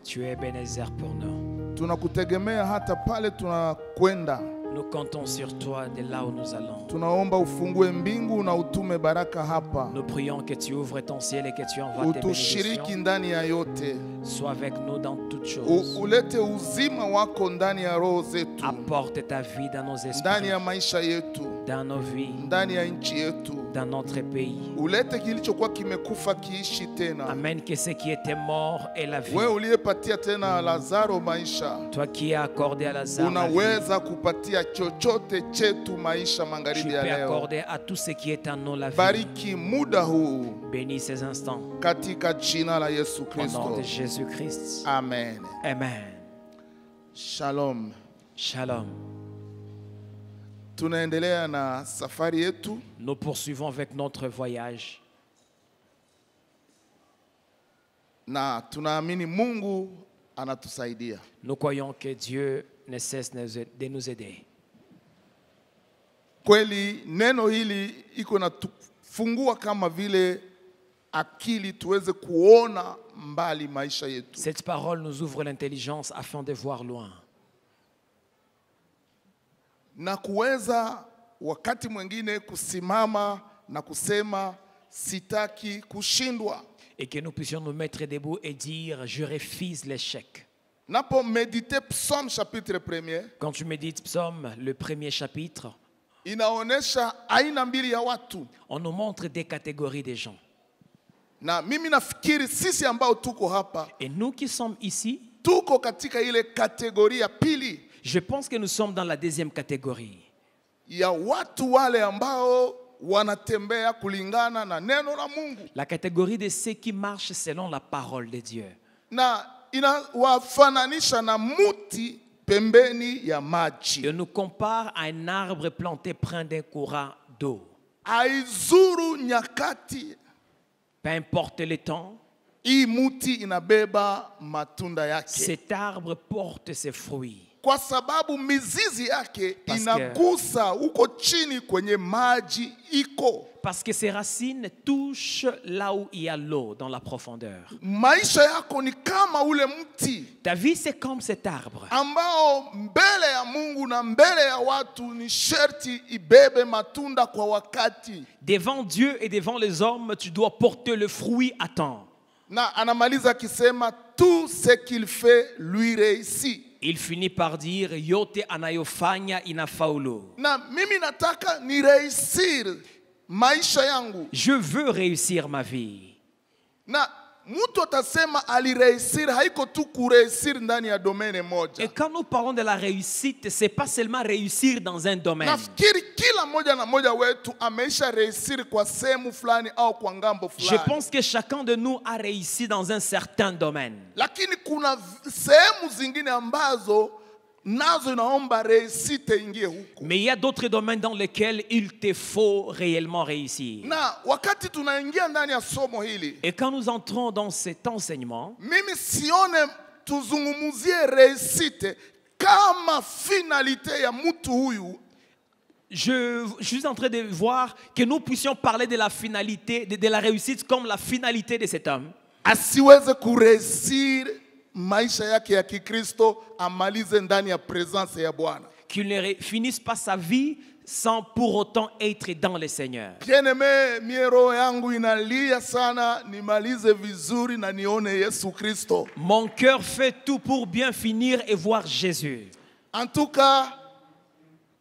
Tu es Ebenezer pour nous. Tunakutegemea hata pale tunakwenda. Nous comptons sur toi de là où nous allons. Tunaomba ufungue mbingu na utume baraka hapa. Nous prions que tu ouvres ton ciel et que tu envoies tes Utushiriki bénédictions. ndani ya yote. Sois avec nous dans toutes choses. Ulete uzima wako ndani ya roho zetu. Apporte ta vie dans nos Ndani esprits, ya maisha yetu. dans nos vies, Ndani ya nchi yetu. dans notre pays. Ulete kilichokuwa kimekufa kiishi tena. Amen, que ce qui était mort est la vie. Wewe uliyepatia tena Lazaro maisha. Toi qui as accordé à Lazare la vie, Unaweza kupatia chochote chetu maisha tu magharibi peux ya leo. accorder à tout ce qui est en nous la vie. Bariki muda huu Bénis ces instants katika jina la Yesu au nom Kristo. de Jésus-Christ. Amen. Amen. Shalom. Shalom. Tunaendelea na safari yetu. Nous poursuivons avec notre voyage Na tunaamini Mungu anatusaidia. nous croyons que Dieu ne cesse de nous aider. Kweli neno hili iko na tufungua kama vile akili tuweze kuona mbali maisha yetu. Cette parole nous ouvre l'intelligence afin de voir loin. Na kuweza wakati mwingine kusimama na kusema sitaki kushindwa. Et que nous puissions nous mettre debout et dire, je refuse l'échec. Napo méditer Psaume chapitre 1er, Quand tu médites Psaume, le premier chapitre, inaonesha aina mbili ya watu. on nous montre des catégories de gens. Na mimi nafikiri sisi ambao tuko hapa, Et nous qui sommes ici, tuko katika ile kategoria pili je pense que nous sommes dans la deuxième catégorie. ya watu wale ambao wanatembea kulingana na neno la Mungu. La catégorie de ceux qui marchent selon la parole de Dieu. Na inawafananisha na muti pembeni ya maji. Et nous compare à un arbre planté près d'un courant d'eau. Aizuru nyakati, Peu importe le temps, hii muti inabeba matunda yake. cet arbre porte ses fruits. Kwa sababu mizizi yake Parce inagusa huko chini kwenye maji iko. Parce que ses racines touchent là où il y a l'eau, dans la profondeur. Maisha yako ni kama ule mti Ta vie, c'est comme cet arbre. ambao mbele ya Mungu na mbele ya watu ni sherti ibebe matunda kwa wakati. Devant Dieu et devant les hommes, tu dois porter le fruit à temps. Na anamaliza akisema tout ce qu'il fait lui réussit. Il finit par dire, yote anayofanya inafaulu. Na mimi nataka ni réussir maisha yangu. Je veux réussir ma vie. Na mtu atasema alirehisir, haiko tu kurehisir ndani ya domaine moja. Et quand nous parlons de la réussite, c'est pas seulement réussir dans un domaine. Nafikiri kila moja na moja wetu ameisha rehisir kwa sehemu fulani au kwa ngambo Je fulani. pense que chacun de nous a réussi dans un certain domaine. Lakini kuna sehemu zingine ambazo nazo inaomba rehisite ingie huko. Mais il y a d'autres domaines dans lesquels il te faut réellement réussir. Na wakati tunaingia ndani ya somo hili, Et quand nous entrons dans cet enseignement, mimi sione tuzungumuzie rehisite kama finalité ya mtu huyu. je suis en train de voir que nous puissions parler de la finalité, de la réussite comme la finalité de cet homme. Asiweze kurehisir maisha yake ya Kikristo, amalize ndani ya presence ya Bwana. Qu'il ne finisse pas sa vie sans pour autant être dans le Seigneur. Bien-aimé, miero yangu inalia sana nimalize vizuri na nione Yesu Kristo. Mon cœur fait tout pour bien finir et voir Jésus. En tout cas,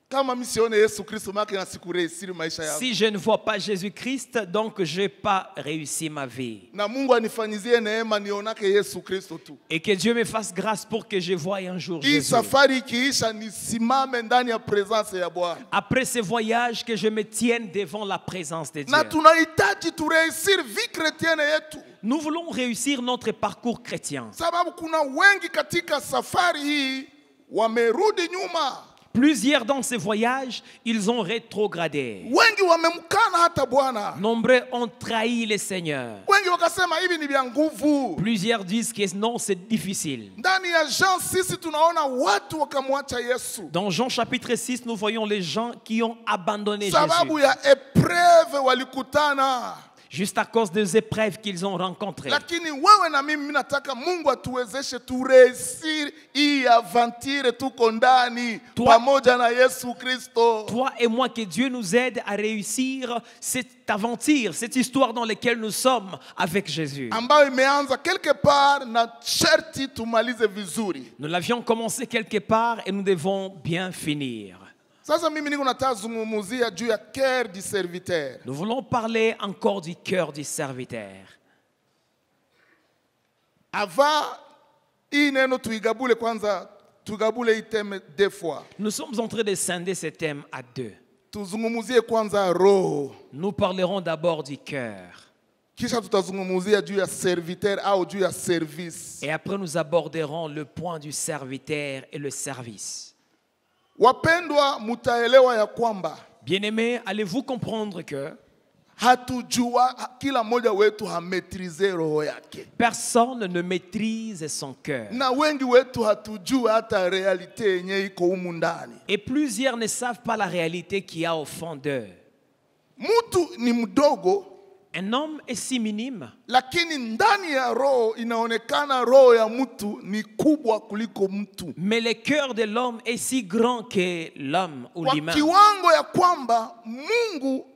kama misione Yesu Kristo maki na sikurehisiri maisha yangu. Si je ne vois pas Jésus-Christ, donc je n'ai pas réussi ma vie. Na Mungu anifanyizie neema nionake Yesu Kristo tu. Et que Dieu me fasse grâce pour que je voie un jour Hii Jésus. safari ikiisha nisimame ndani ya presence ya Bwana. Après ce voyage, que je me tienne devant la présence de Dieu. Na tunahitaji turehisir vie chrétienne yetu. Nous voulons réussir notre parcours chrétien. Sababu kuna wengi katika safari hii wamerudi nyuma. Plusieurs dans ce voyage, ils ont rétrogradé. Wengi wamemkana hata Bwana. Nombreux ont trahi le Seigneur. Wengi wakasema hivi ni vya nguvu. Plusieurs disent que non, c'est difficile. Ndani ya Jean sisi tunaona watu wakamwacha Yesu. Dans Jean chapitre 6, nous voyons les gens qui ont abandonné Jésus. Sababu ya epreve walikutana. juste à cause des épreuves qu'ils ont rencontrées. Lakini wewe na mimi nataka Mungu atuwezeshe turesir hii aventure tuko ndani pamoja na Yesu Kristo. Toi et moi, que Dieu nous aide à réussir cette aventure, cette histoire dans laquelle nous sommes avec Jésus. Ambayo imeanza quelque part na sharti tumalize vizuri. Nous l'avions commencé quelque part et nous devons bien finir. Sasa mimi niko nataka zungumzia juu ya cœur du serviteur. Nous voulons parler encore du cœur du serviteur. Ava hii neno tuigabule kwanza, tuigabule hii theme deux fois. Nous sommes en train de scinder ce thème à deux. Tuzungumzie kwanza roho. Nous parlerons d'abord du cœur. Kisha tutazungumzia juu ya serviteur au juu ya service. Et après nous aborderons le point du serviteur et le service. Wapendwa, mutaelewa ya kwamba Bien-aimés, allez-vous comprendre que hatujua kila mmoja wetu hametrize roho yake. personne ne maîtrise son cœur. Na wengi wetu hatujua hata realite yenye iko humu ndani. Et plusieurs ne savent pas la réalité qu'il y a au fond d'eux. Mtu ni mdogo, Un homme est si minime, lakini ndani ya roho inaonekana roho ya mtu ni kubwa kuliko mtu. mais le cœur de l'homme est si grand que l'homme ou Kwa l'humain. kiwango ya kwamba Mungu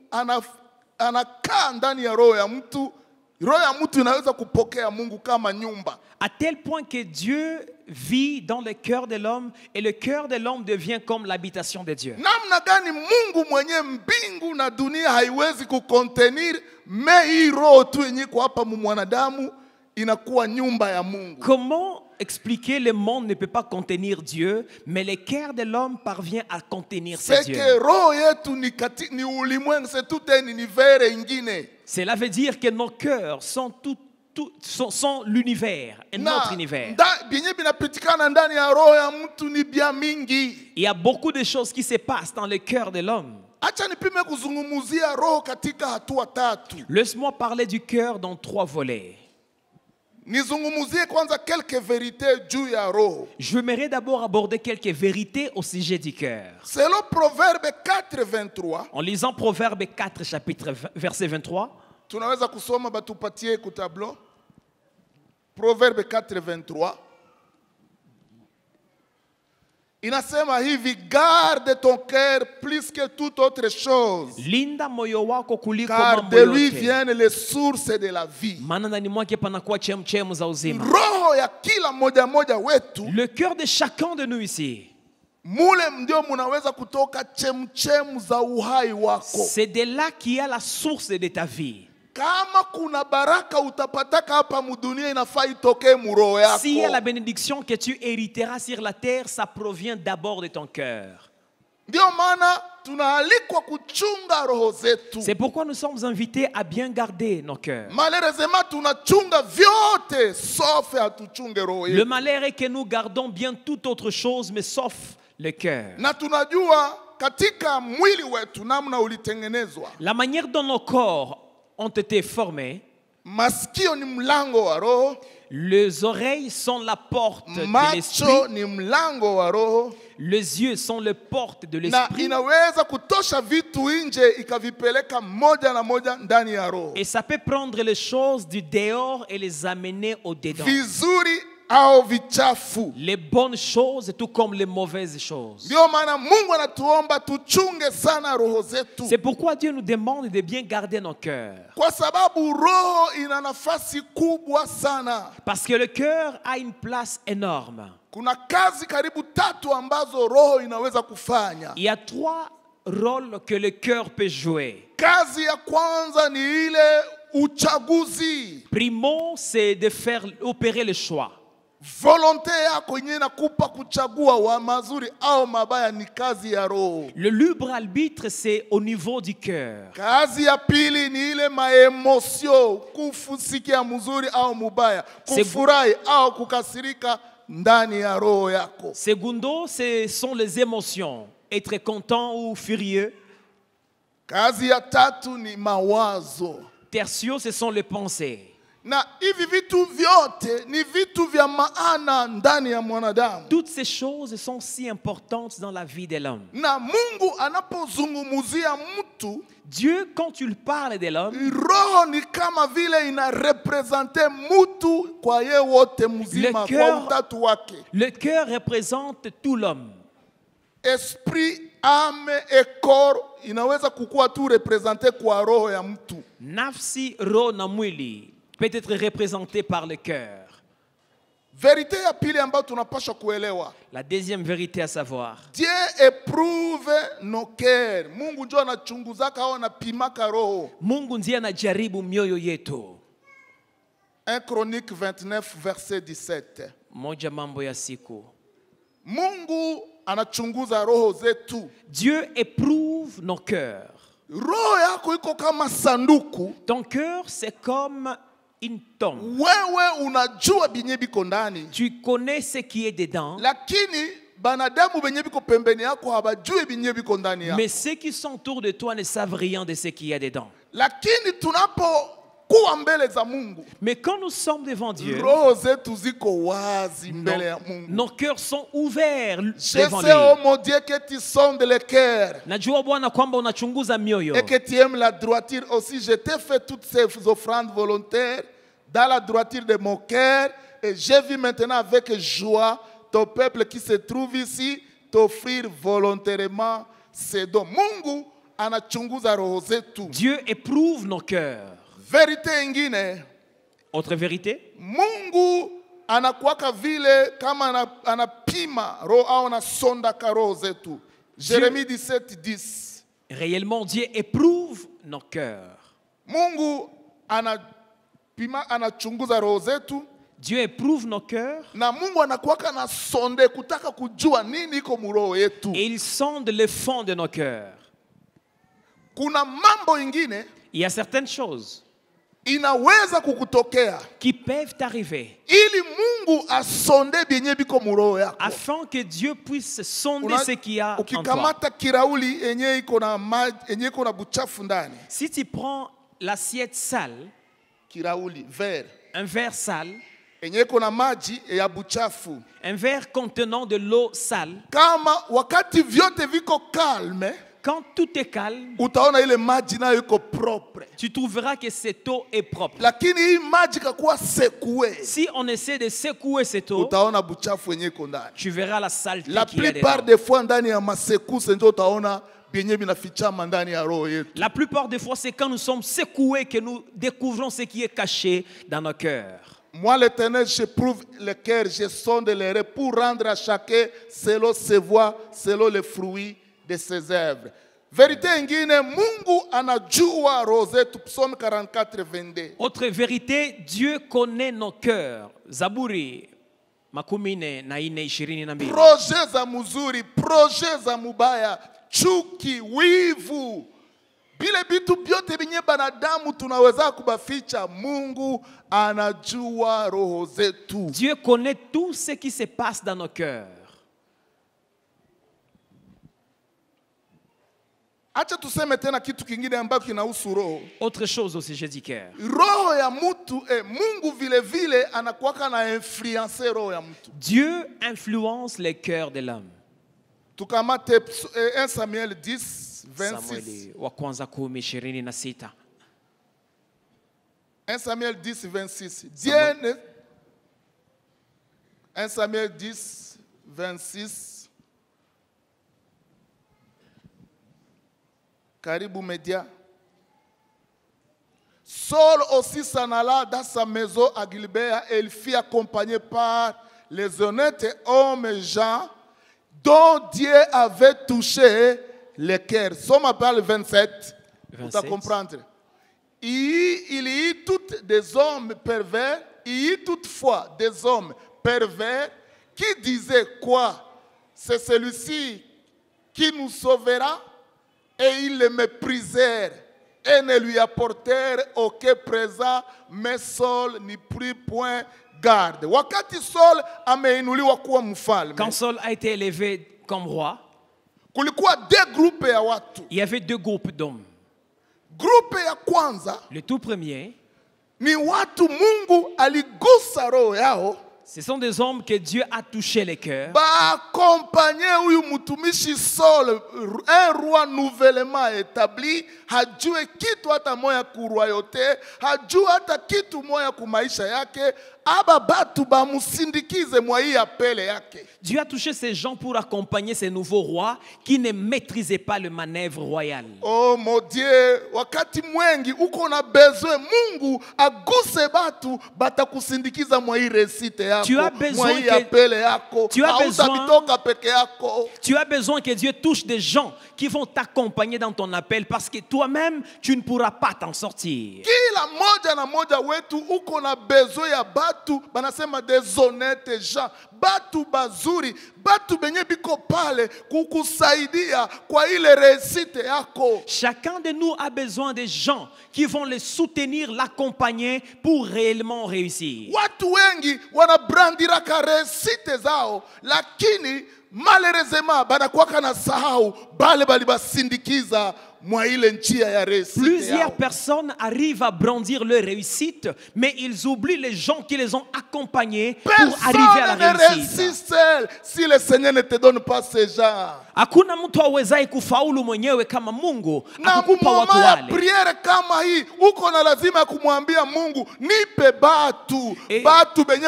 anakaa ndani ya roho ya mtu. Roho ya mtu inaweza kupokea Mungu kama nyumba. À tel point que Dieu vit dans le cœur de l'homme et le cœur de l'homme devient comme l'habitation de Dieu. Namna gani Mungu mwenye mbingu na dunia haiwezi kucontenir, me hii roho tu yenye kwa hapa mwanadamu inakuwa nyumba ya Mungu. Comment expliquer le monde ne peut pas contenir Dieu, mais le cœur de l'homme parvient à contenir ce C'est Dieu. que roho yetu ni ulimwengu, c'est tout un univers ingine. Cela veut dire que nos cœurs sont sont l'univers, un autre univers. Binye binapitikana ndani ya roho ya mtu ni bia mingi. Il y a beaucoup de choses qui se passent dans le cœur de l'homme. Acha nipime kuzungumuzia roho katika hatua tatu. Laisse-moi parler du cœur dans 3 volets. Nizungumuzie kwanza quelques vérités juu ya roho. J'aimerais d'abord aborder quelques vérités au sujet du cœur. Selon Proverbe 4:23, En lisant Proverbe 4, chapitre verset 23, tunaweza kusoma batupatie ku tableau. Proverbe 4:23 inasema hivi: garde ton cœur plus que toute autre chose, linda moyo wako kuliko car mambo de lui yote, viennent les sources de la vie. maana ndani mwake panakuwa chemchemu za uzima. Roho ya kila moja wetu, Le cœur de chacun de nous ici, mule ndio munaweza kutoka chemchemu za uhai wako. c'est de là qu'il y a la source de ta vie. Kama kuna baraka utapataka hapa mudunia, inafaa itokee mu roho yako. S'il y a la bénédiction que tu hériteras sur la terre, ça provient d'abord de ton cœur. Ndio maana tunaalikwa kuchunga roho zetu. C'est pourquoi nous sommes invités à bien garder nos cœurs. Malheureusement tunachunga vyote sauf hatuchunge roho Le yetu. malheur est que nous gardons bien toute autre chose, mais sauf le cœur. Na tunajua katika mwili wetu namna ulitengenezwa. La manière dont nos corps ont été formés, Masikio ni mlango wa roho, les oreilles sont la porte de macho l'esprit, ni mlango wa roho, les yeux sont les portes de na l'esprit, inaweza kutosha vitu nje ikavipeleka moja na moja ndani ya roho. et ça peut prendre les choses du dehors et les amener au dedans. Vizuri au vichafu. Les bonnes choses tout comme les mauvaises choses. Ndio maana Mungu anatuomba tuchunge sana roho zetu. C'est pourquoi Dieu nous demande de bien garder nos cœurs. Kwa sababu roho ina nafasi kubwa sana. Parce que le cœur a une place énorme. Kuna kazi karibu 3 ambazo roho inaweza kufanya. Il y a 3 rôles que le cœur peut jouer. Kazi ya kwanza ni ile uchaguzi. Primo, c'est de faire opérer le choix. Volonté yako yenyewe inakupa kuchagua wa mazuri au mabaya, ni kazi ya roho. Le libre arbitre, c'est au niveau du cœur. Kazi ya pili ni ile maemosio, kufusikia mzuri au mubaya, kufurahi au kukasirika ndani ya roho yako. Segundo, ce sont les émotions, être content ou furieux. Kazi ya tatu ni mawazo. Tertio, ce sont les pensées. Na hivi vitu vyote ni vitu vya maana ndani ya mwanadamu. Toutes ces choses sont si importantes dans la vie de l'homme. Na Mungu anapozungumzia mtu, Dieu, quand tu parles de l'homme, roho ni kama vile inarepresente mtu kwa ye wote mzima, kwa utatu wake. le cœur représente tout l'homme. Esprit, âme et corps inaweza kukua tu represente kwa roho ya mtu. Nafsi, roho na mwili peut être représenté par le cœur. Vérité ya pili ambayo tunapaswa kuelewa. La deuxième vérité à savoir, Dieu éprouve nos cœurs. Mungu ndio anachunguzaka au anapimaka roho. Mungu ndiye anajaribu mioyo yetu. 1 Chronique 29 verset 17. Moja Mambo ya Siku. Mungu anachunguza roho zetu. Dieu éprouve nos cœurs. Roho yako iko kama sanduku. Ton cœur, c'est comme une tombe. Wewe unajua binye biko ndani. Tu connais ce qui est dedans, Lakini banadamu benye biko pembeni yako habajui binye biko ndani yako. mais ceux qui sont autour de toi ne savent rien de ce qu'il y a dedans. Lakini tunapokuwa mbele za Mungu, Mais quand nous sommes devant Dieu, roho zetu ziko wazi mbele ya Mungu. nos cœurs sont ouverts Je devant sais, oh lui. mon Dieu, que tu sondes le cœur Najua Bwana kwamba unachunguza mioyo et que tu aimes la droiture aussi. Je t'ai fait toutes ces offrandes volontaires dans la droiture de mon cœur et j'ai vu maintenant avec joie ton peuple qui se trouve ici t'offrir volontairement ses dons. Mungu anachunguza roho zetu. Dieu éprouve nos cœurs. Vérité ingine, Autre vérité, Mungu anakuwaka vile kama anapima roho au anasondaka roho zetu. Jérémie 17:10. réellement Dieu éprouve nos cœurs. Mungu anachunguza roho zetu. Dieu éprouve nos cœurs Na Mungu anakuwaka na sonde kutaka kujua nini iko muroho yetu. et il sonde le fond de nos cœurs. Kuna mambo ingine Il y a certaines choses inaweza kukutokea qui peuvent arriver ili Mungu asonde bienye biko muroho yako. afin que Dieu puisse sonder ce qu'il y a en toi. Ukikamata kirauli enye iko na maji, enye iko na buchafu ndani. Si tu prends l'assiette sale, Kirauli verre un verre sale, enye iko na maji ya buchafu. un verre contenant de l'eau sale, Kama wakati vyote viko calme, quand tout est calme, utaona ile maji nayo iko propre. tu trouveras que cette eau est propre. Lakini hii maji kakuwa sekue, Si on essaie de secouer cette eau, utaona buchafu yenye iko ndani. tu verras la saleté La qu'il y a plupart dedans. des fois ndani ya masekuse ndio utaona benye binafichama ndani ya roho yetu. La plupart des fois, c'est quand nous sommes secoués que nous découvrons ce qui est caché dans nos cœurs. Moi, l'Éternel, je prouve le cœur, je sonde les reins pour rendre à chacun selon ses voies, selon les fruits de ses œuvres. Vérité ingine, Mungu anajua roho zetu. Psaume 44, 22. Autre vérité, Dieu connaît nos cœurs. Zaburi makumi nne na nne 22. Projet za mzuri, projet za mubaya, chuki, wivu, bile bitu byote binye banadamu tunaweza kubaficha, Mungu anajua roho zetu. Dieu connaît tout ce qui se passe dans nos cœurs. Acha tuseme tena kitu kingine ambacho kinahusu roho. Autre chose au sujet du cœur. Roho ya mtu, Mungu vile vile anakuwaka na influencer roho ya mtu. Dieu influence les cœurs de l'homme. Tukamate 1 Samuel 10, 26. Samueli wa kwanza 10:26. 1 Samuel 10, 26. Dieu ne... 1 Samuel 10, 26. Karibu Média. Saul aussi s'en alla dans sa maison à Gilbert et il fut accompagné par les honnêtes hommes et gens dont Dieu avait touché le cœur. Somme parle 27. Pour te comprendre. Il y eut toutes des hommes pervers, il y eut toutefois des hommes pervers qui disaient quoi? C'est celui-ci qui nous sauvera? Et ils le méprisèrent et ne lui apportèrent aucun présent, mais Saul n'y prit point garde. Wakati Saul ameinuliwa kuwa mfalme, Quand Saul a été élevé comme roi, kulikuwa deux groupes ya watu. il y avait deux groupes d'hommes. Groupe ya kwanza Le tout premier, ni watu Mungu aligusa roho yao, Ce sont des hommes que Dieu a touché les cœurs. accompagner huyu mtumishi Saul, un roi nouvellement établi, hajue kitu hata moya ku royauté, hajue hata kitu moya ku maisha yake, aba batu bamusindikize mwa hii apele yake. Dieu a touché ces gens pour accompagner ces nouveaux rois qui ne maîtrisaient pas le manœuvre royal. Oh mon Dieu, wakati mwengi uko na besoin Mungu aguse batu batakusindikiza mwa hii resite yako, Tu as besoin mwa hii apele yako, tu as besoin- hautatoka peke yako. Tu as besoin que Dieu touche des gens qui vont t'accompagner dans ton appel parce que toi-même, tu ne pourras pas t'en sortir. Kila moja na moja wetu uko na besoin ya batu, banasema des honnêtes gens, batu bazuri, batu benye biko pale kukusaidia kwa ile resite yako. Chacun de nous a besoin des gens qui vont le soutenir, l'accompagner pour réellement réussir. Watu wengi wanabrandiraka resite zao, lakini malheureusement banakuwaka na sahau bale balibasindikiza mwa ile njia ya resite Plusieurs yao. personnes arrivent à brandir leur réussite, mais ils oublient les gens qui les ont accompagnés pour arriver à Personne la ne réussite. réussit seul si le Seigneur ne te donne pas ces gens. Hakuna mtu awezaye kufaulu mwenyewe kama Mungu Na akukupa watu mumoma ya wale. priere kama hii uko na lazima ya kumwambia Mungu, nipe batu batu benye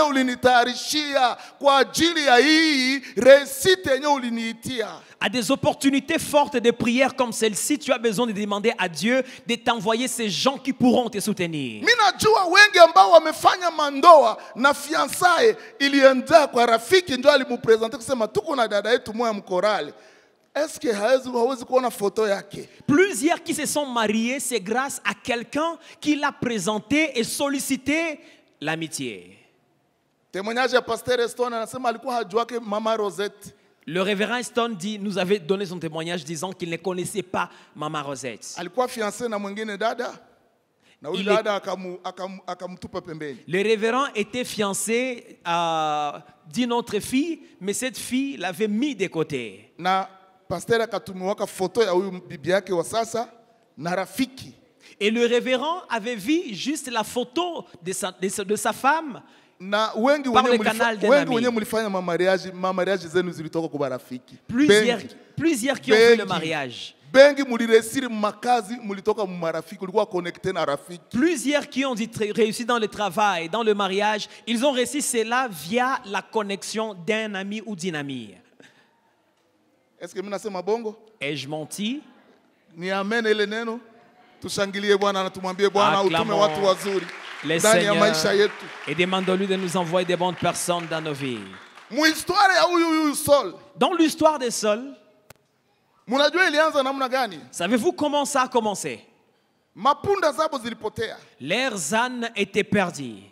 ulinitayarishia kwa ajili ya hii resite yenye uliniitia. À des opportunités fortes de prière comme celle-ci, tu as besoin de demander à Dieu de t'envoyer ces gens qui pourront te soutenir. Mimi najua wengi ambao wamefanya mandoa na fiansaye ilienda kwa rafiki ndio alimupresente kusema tuko na dada yetu moya mkorale. Eske hawezi kuona photo yake? Plusieurs qui se sont mariés, c'est grâce à quelqu'un qui l'a présenté et sollicité l'amitié. Témoignage ya Pasteur Stone anasema alikuwa hajuake Mama Rosette. Le révérend Stone nous avait donné son témoignage disant qu'il ne connaissait pas Maman Rosette. Alikuwa fiancé na mwingine dada. Na huyu Il est- dada akamtupa pembeni. Le révérend était fiancé d'une autre fille, mais cette fille l'avait mis de côté. Na pasteur akatumiwaka foto ya huyu bibi yake wa sasa na rafiki. Et le révérend avait vu juste la photo de sa femme. Na wengi Par le canal d'un ami. wenye mulifanya mamariage zenu zilitoka kwa rafiki. Plusieurs qui ont fait le mariage. Bengi muliresiri makazi mulitoka mu marafiki, ulikuwa connecté na rafiki. Plusieurs qui ont réussi dans le travail, dans le mariage, ils ont réussi cela via la connexion d'un ami ou d'une amie. Est-ce que mimi nasema bongo? Ai-je menti? Ni amen ile neno. Tushangilie Bwana na tumwambie Bwana utume Acclamons watu wazuri le ndani ya Seigneur maisha yetu. et demandons-lui de nous envoyer des bonnes personnes dans nos vies. Mu histoire ya huyu Saul, Dans l'histoire de Saul, munajua ilianza namna gani? savez-vous comment ça a commencé? Mapunda zabo zilipotea Leurs ânes étaient perdus.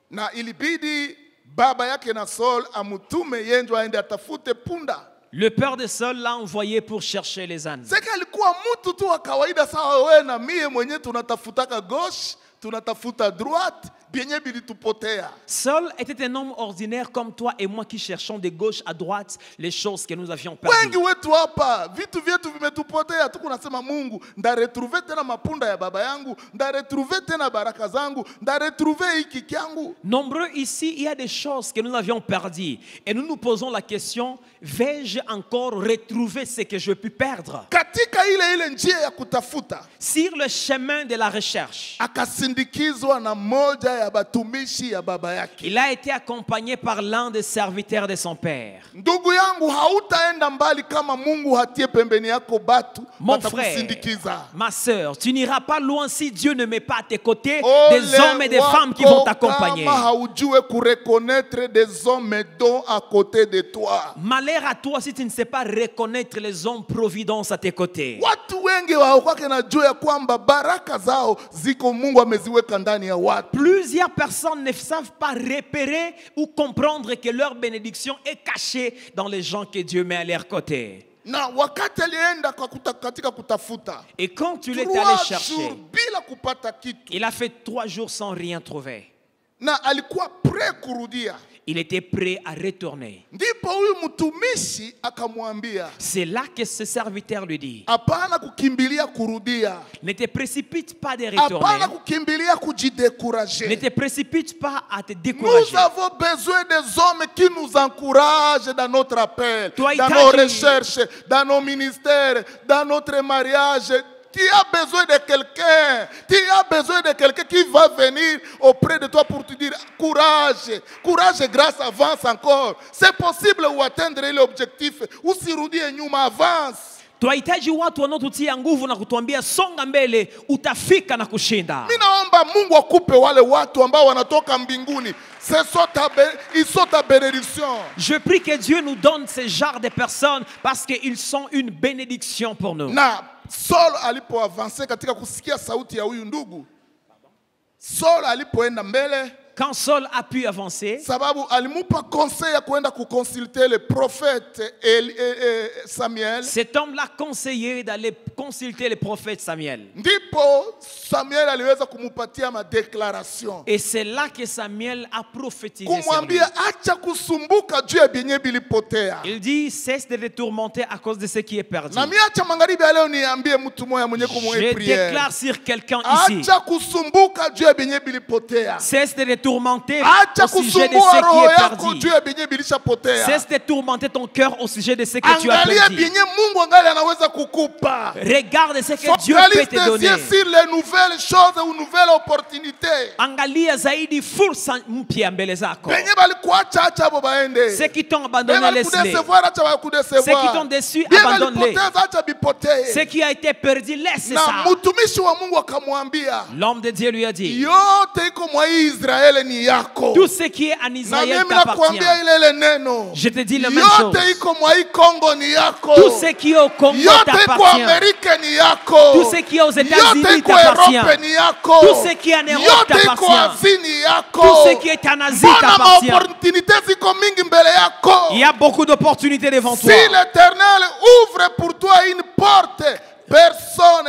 na ilibidi baba yake na Saul amutume yenjo aende atafute punda. Le père de Saul l'a envoyé pour chercher les ânes. Seka alikuwa mtu tu wa kawaida sawa wewe na mie mwenye tunatafutaka gauche, tunatafuta droite, bienye bilitupotea. Saul était un homme ordinaire comme toi et moi qui cherchons de gauche à droite les choses que nous avions perdues. Wengi wetu hapa vitu vyetu vimetupotea, tuko nasema Mungu, ndaretrouver tena mapunda ya baba yangu, ndaretrouver tena baraka zangu, ndaretrouver hiki kyangu. Nombreux ici, il y a des choses que nous avions perdues. Et nous nous posons la question, vais-je encore retrouver ce que je peux perdre? Katika ile njia ya kutafuta, Sur le chemin de la recherche, akasindikizwa na moja ya batumishi ya baba yake. il a été accompagné par l'un des serviteurs de son père. Ndugu yangu, hautaenda mbali kama Mungu hatie pembeni yako batu Mon frère, batakusindikiza. ma sœur, tu n'iras pas loin si Dieu ne met pas à tes côtés Ole des hommes et des femmes qui vont t'accompagner. kama haujue kureconnaître des hommes dont à côté de toi. Malheur à toi si tu ne sais pas reconnaître les hommes providence à tes côtés. Watu wengi hawakwake na juu ya kwamba baraka zao ziko Mungu ameziweka ndani ya watu. Plusieurs personnes ne savent pas repérer ou comprendre que leur bénédiction est cachée dans les gens que Dieu met à leur côté. Na wakati alienda katika kutafuta, Et quand tu l'es 3 allé jours chercher, bila kupata kitu, il a fait 3 jours sans rien trouver. na alikuwa pre kurudia. Il était prêt à retourner. Ndipo huyu mtumishi akamwambia, C'est là que ce serviteur lui dit, hapana kukimbilia kurudia, ne te précipite pas de hapana retourner. kukimbilia Ne kujidécourager. te précipite pas à te Nous décourager. avons besoin des hommes qui nous encouragent dans notre appel, Toi, dans Itachi. nos recherches, dans nos ministères, dans notre mariage. Tu as besoin de quelqu'un. Tu as besoin de quelqu'un qui va venir auprès de toi pour te dire courage. Courage et grâce, avance encore. C'est possible ou atteindre l'objectif. Usirudi nyuma, avance. Twahitaji watu wanaotutia nguvu na kutuambia songa mbele, utafika na kushinda. Mimi naomba Mungu akupe wale watu ambao wanatoka mbinguni. Ils sont ta bénédiction. Je prie que Dieu nous donne ce genre de personnes parce qu'ils sont une bénédiction pour nous. Na Saul alipoavanse katika kusikia sauti ya huyu ndugu, Saul alipoenda mbele, Quand Saul a pu avancer, sababu alimupa conseil ya kuenda kuconsulter le prophète Samuel. cet homme l'a conseillé d'aller consulter le prophète Samuel. Ndipo Samuel aliweza kumupatia madéclaration. Et c'est là que Samuel a prophétisé sur lui. Kumwambia acha kusumbuka juu ya benye bilipotea. Il dit, cesse de te tourmenter à cause de ce qui est perdu. Na mimi acha magharibi leo niambie mtu moya mwenye kumwe Je prière. déclare sur quelqu'un ici, Acha kusumbuka juu ya benye bilipotea. cesse de te tourmenter Acha au sujet de kusumbua ce roho qui est yako perdu. juu ya benye bilishapotea. Cesse de tourmenter ton cœur au sujet de ce que tu as Angalia perdu. benye Mungu angali anaweza kukupa. Regarde ce que Dieu peut Focalise te tes donner. yeux sur les nouvelles choses ou nouvelles opportunités. Angalia zaidi fursa mpya mbele zako. Benye balikuacha acha abo baende. Ceux qui t'ont Benye abandonné, laisse-les. balikudecevoir acha bakudecevoir. Ceux qui t'ont déçu, Benye abandonne-les. balipoteza acha bipotee. Ce qui a été perdu, laisse Na ça. mtumishi wa Mungu akamwambia, L'homme de Dieu lui a dit, yote iko mwa hii Israeli ni yako. tout ce qui est en Na Israël mimi t'appartient. nakwambia ile neno. Je te dis la même chose. Yote iko mwa hii Kongo ni yako. Tout ce qui est au Congo Yote iko t'appartient. Amerika ni yako. Tout ce qui est aux Yote États-Unis iko Europe t'appartient. ni yako. Tout ce qui est en Europe Yote iko t'appartient. Asie ni yako. Tout ce qui est en Asie Mbona t'appartient. maopportunité ziko mingi mbele yako. Il y a beaucoup d'opportunités devant Si toi. l'Éternel ouvre pour toi une porte,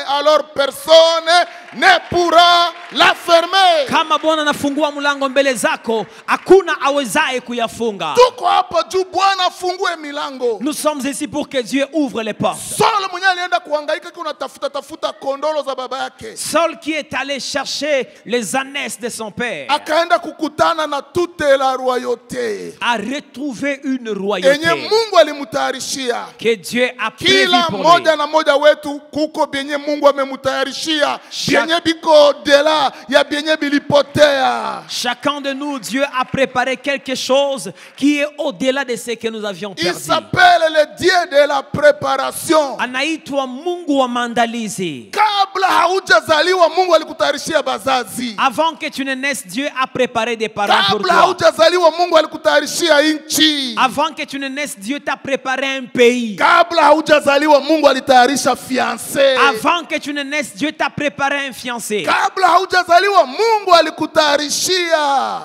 alors personne ne pourra la fermer. Kama Bwana anafungua mlango mbele zako, hakuna awezaye kuyafunga. Tuko hapa juu Bwana afungue milango. Nous sommes ici pour que Dieu ouvre les portes. Saul mwenyewe alienda kuhangaika kuna tafuta kondolo za baba yake. Saul qui est allé chercher les ânesses de son père Akaenda kukutana na toute la royauté. a retrouvé une Enye royauté Mungu alimutayarishia. que Dieu a prévue Kila pour lui. moja na moja wetu kuko benye Mungu amemutayarishia. Benye biko dela ya benye bilipotea. Chacun de nous, Dieu a préparé quelque chose qui est au-delà de ce que nous avions Il perdu. s'appelle le Dieu de la préparation. Anaitwa Mungu wa maandalizi. Kabla haujazaliwa Mungu alikutayarishia bazazi. Avant que tu ne naisses, Dieu a préparé des parents pour Kabla toi. haujazaliwa Mungu alikutayarishia nchi. Avant que tu ne naisses, Dieu t'a préparé un pays. Kabla haujazaliwa Mungu alitayarisha fiancé. Avant que tu ne naisses, Dieu t'a préparé un fiancé. Kabla haujazaliwa Mungu alikutayarishia.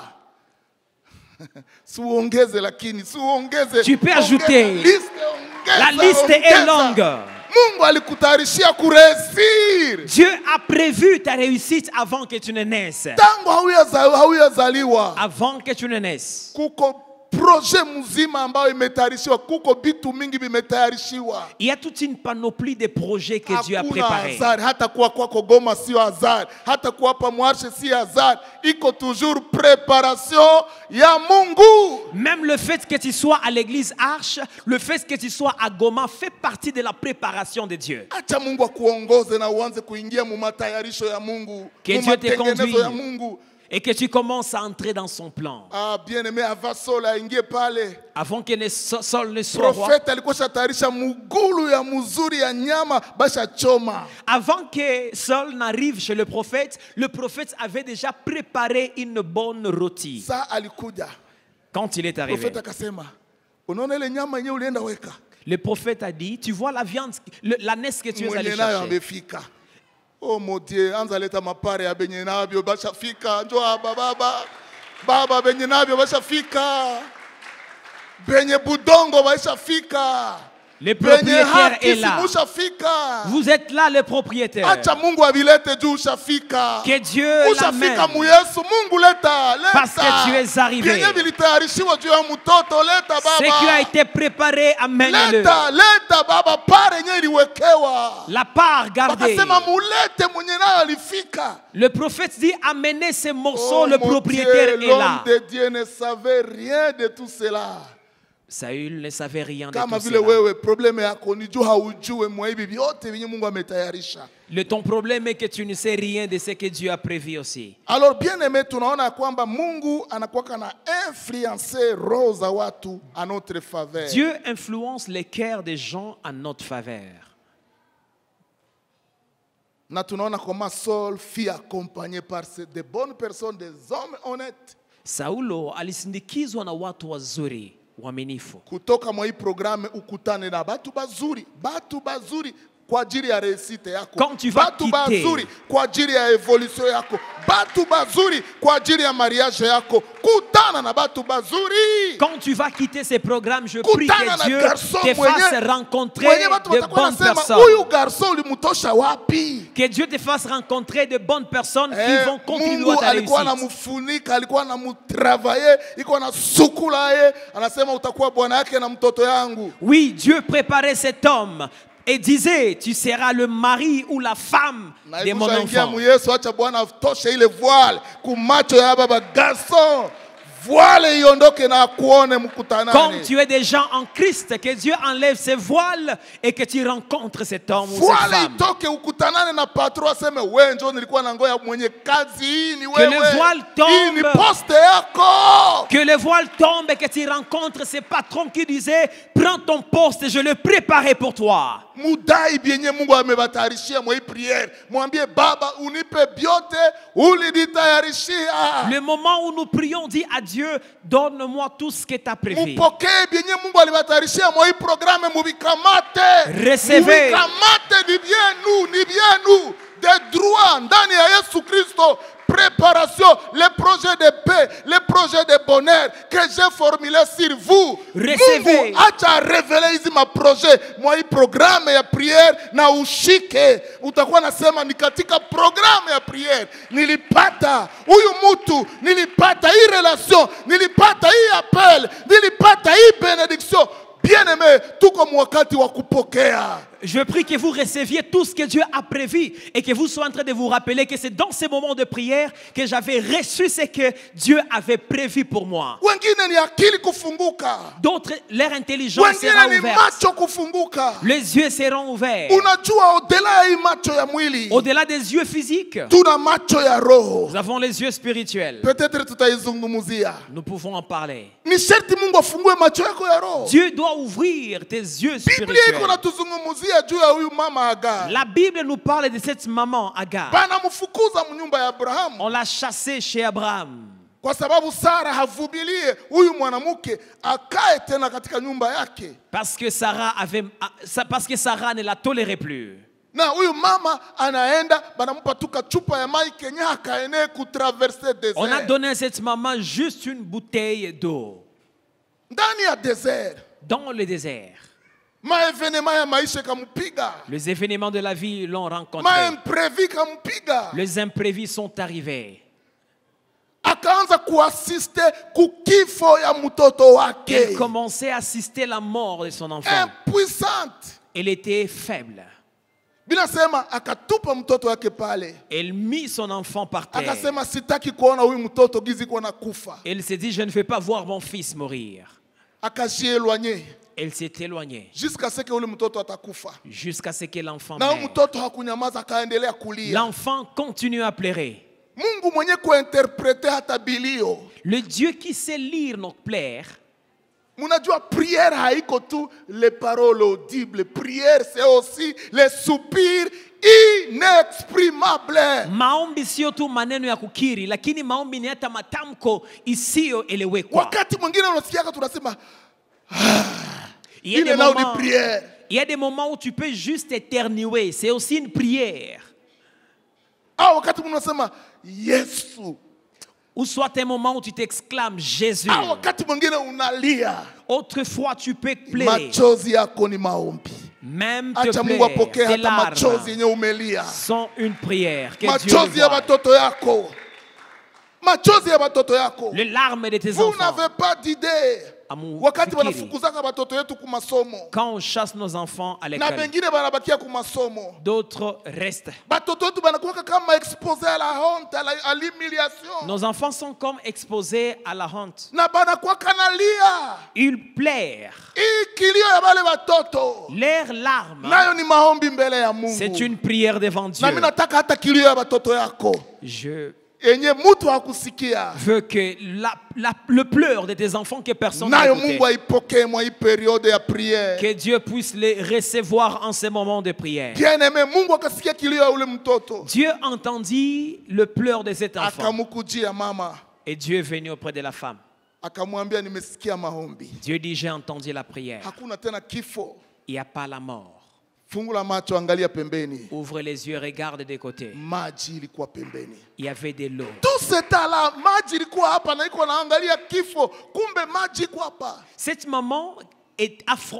Suongeze lakini suongeze. Tu peux ajouter. La liste est longue. Mungu alikutayarishia kuresir. Dieu a prévu ta réussite avant que tu ne naisses. Tangu hauyazaliwa. Avant que tu ne naisses. Kuko projet mzima ambayo imetayarishiwa, kuko bitu mingi vimetayarishiwa. Il y a toute une panoplie de projets que Dieu a préparés. Hazard, hata kuwa kwako Goma sio hazard, hata kuwa hapa Mwarshe si hazard, iko toujours préparation ya Mungu. Même le fait que tu sois à l'église Arche, le fait que tu sois à Goma fait partie de la préparation de Dieu. Acha Mungu akuongoze na uanze kuingia mu matayarisho ya Mungu, Que mu Dieu te matengenezo conduise. ya Mungu. Et que tu commences à entrer dans son plan. Ah, bien aimé, avant Saul aingie pale. Avant que Saul ne soit roi. Prophète alikuwa shatayarisha mugulu ya muzuri ya nyama basha choma. Avant que Saul n'arrive chez le prophète avait déjà préparé une bonne rôtie. Sa alikuja. Quand il est arrivé, Prophète akasema, unaona ile nyama yenyewe ulienda weka. le prophète a dit, tu vois la viande, l'ânesse que tu es allé Mwenye nayo chercher. amefika. Oh mon Dieu, anza leta mapare ya benye nabyo bashafika. Njoo hapa baba. Baba benye nabyo bashafika. Benye budongo bashafika. Le propriétaire haki est là. simushafika. Vous êtes là, le propriétaire. Acha Mungu avilete juu ushafika. Que Dieu Ushafika l'amène. mu Yesu. Mungu leta. Parce que tu es arrivé. Vyenye vilitayarishiwa juu ya mtoto leta Ce qui a baba. été préparé, amène-le. Leta baba, pare yenye iliwekewa. La part gardée. Wakasema mulete mwenye nayo alifika. Le prophète dit, amenez ces morceaux, Oh, le mon propriétaire Dieu, est là. l'homme de Dieu ne savait rien de tout cela. Saül ne savait rien de Kama tout vile cela. wewe probleme yako ni juu haujue mwa hivi vyote vyenye Mungu ametayarisha. Ton problème est que tu ne sais rien de ce que Dieu a prévu aussi. Alors bien aimé, tunaona kwamba Mungu anakuwa na influencer roho za watu à notre faveur. Dieu influence les cœurs des gens à notre faveur. Na tunaona comment Saul fut accompagné par de bonnes personnes, des hommes honnêtes. Saulo alisindikizwa na watu wazuri, waaminifu. Kutoka mwa hii programu ukutane na batu bazuri kwa ajili ya réussite yako. Quand tu vas Batu quitter, bazuri kwa ajili ya evolution yako. Batu bazuri kwa ajili ya mariage yako. Kutana na batu bazuri. Quand tu vas quitter ces programmes, je prie Kutana que Dieu na garçon te fasse rencontrer de bonnes personnes. Huyu garçon ulimtosha wapi? Que Dieu te fasse rencontrer de bonnes personnes qui vont contribuer à Mungu ta alikuwa réussite. anamfunika, alikuwa anamtravaye, iko anasukula ye, anasema utakuwa bwana yake na mtoto yangu. Oui, Dieu préparait cet homme et disait, tu seras le mari ou la femme de mon enfant. Yesu, acha Bwana atoshe ile voile kumacho ya baba garçon. Voile iondoke na kuone mkutanani. Comme tu es déjà en Christ, que Dieu enlève ses voiles et que tu rencontres cet homme ou cette Voile femme. itoke ukutanane na patron aseme wewe njoo nilikuwa nangoya mwenye kazi hii ni Que wewe. le voile tombe. Hii ni poste yako. Que le voile tombe et que tu rencontres ces patrons qui disaient, prends ton poste, je le préparais pour toi. Mudai bienye Mungu amebatayarishia mwa hii prière. Mwambie Baba unipe byote ulinitayarishia. Le moment où nous prions, dit à Dieu, donne-moi tout ce que tu as prévu. Mupokee bienye Mungu alibatayarishia mwa hii programme mubikamate. Recevez. Mubikamate ni bien nous. Des droits ndani ya Yesu Kristo. Préparation, les projets de paix, les projets de bonheur que j'ai formulés sur vous. Recevez. Mungu acha révéler hizi maprojet mwa hii programme ya prière na ushike. Utakuwa nasema ni katika programme ya prière nilipata huyu mtu, nilipata hii relation, nilipata hii appel, nilipata hii bénédiction. Bien-aimé, tuko mwakati wa kupokea. Je prie que vous receviez tout ce que Dieu a prévu et que vous soyez en train de vous rappeler que c'est dans ces moments de prière que j'avais reçu ce que Dieu avait prévu pour moi. Wengine ni akili kufunguka. D'autres, leur intelligence sera Wengine ni ouverte. macho kufunguka. Les yeux seront ouverts. Unajua au-delà ya hii macho ya mwili, Au-delà des yeux physiques, tuna macho ya roho. nous avons les yeux spirituels. Peut-être tutaizungumzia. Nous pouvons en parler. Ni sharti Mungu afungue macho yako ya roho. Dieu doit ouvrir tes yeux Biblia iko spirituels. natuzungumzia juu ya huyu mama Agar. La Bible nous parle de cette maman Agar. Banamfukuza mnyumba ya Abrahamu On l'a chassée chez Abraham. kwa sababu Sara havumilie huyu mwanamke akae tena katika nyumba yake. Parce que Sarah ne la tolérait plus. Na huyu mama anaenda banampa tu kachupa ya mai kenye akaenee kutraverse On a desert. donné à cette maman juste une bouteille d'eau Ndani ya desert. dans le désert. Maevenema ya maisha kamupiga. Les événements de la vie l'ont rencontré. Maimprevi kamupiga. Les imprévus sont arrivés. Akaanza kuasiste kukifo ya mtoto wake. Elle commençait à assister à la mort de son enfant. Impuissante. Elle était faible. Bila sema akatupa mtoto wake pale. Elle mit son enfant par terre. Akasema sitaki kuona huyu mtoto gizi kuona kufa. Elle s'est dit, je ne vais pas voir mon fils mourir. Akajielwanye Elle s'est éloignée jusqu'à ce que ule mtoto atakufa. jusqu'à ce que l'enfant Na huyu meure. mtoto hakunyamaza, akaendelea kulia. L'enfant continue à pleurer. Mungu mwenye kuinterprete hata bilio. Le Dieu qui sait lire nos pleurs. Munajua prière haiko tu les paroles audibles. Prière c'est aussi les soupirs inexprimables. Maombi sio tu maneno ya kukiri, lakini maombi ni hata matamko isiyoelewekwa. Wakati mwingine unasikia tunasema Il y a ile des nao ni moments- prière. il y a des moments où tu peux juste éternuer. C'est aussi une prière. Au wakati mwingine unasema Yesu. Ou soit un moment où tu t'exclames Jésus. Au wakati mwingine unalia. Autrefois, tu peux pleurer. Machozi yako ni maombi. Même te Acha Mungu apokee plaire. Tes hata machozi yenye larmes umelia. sont une prière. Que Dieu Machozi le ya voie. watoto yako. Machozi ya watoto yako. Les larmes de tes Vous enfants. n'avez pas d'idée. Amu Wakati fikiri. wanafukuzaka watoto yetu ku masomo. Quand on chasse nos enfants à Na l'école, bengine banabakia ku masomo. d'autres restent. Batoto yetu banakuwa kama exposé à la honte, à l'humiliation. Nos enfants sont comme exposés à la honte. Na banakuwa kanalia. Ils pleurent. Hii kilio ya wale watoto. Leurs larmes, Nayo ni maombi mbele ya Mungu. c'est une prière devant Dieu. Na mimi nataka hata kilio ya watoto yako. Je Enye mtu hakusikia. veux que le pleur de tes enfants que personne n'a Nayo écouté, Mungu aipokee mwa hii période ya prière. que Dieu puisse les recevoir en ces moments de prière. Bien aimé, Mungu akasikia kilio ya ule mtoto. Dieu entendit le pleur de cet enfant Akamukujia mama. et Dieu est venu auprès de la femme. Akamwambia nimesikia maombi. Dieu dit, j'ai entendu la prière. Hakuna tena kifo. Il n'y a pas la mort. Fungula macho, angalia pembeni. Ouvre les yeux, regarde des côtés. Maji ilikuwa pembeni. Il y avait de l'eau. Tout ce temps-là, maji ilikuwa hapa na iko naangalia kifo. Kumbe maji iko hapa. Cette maman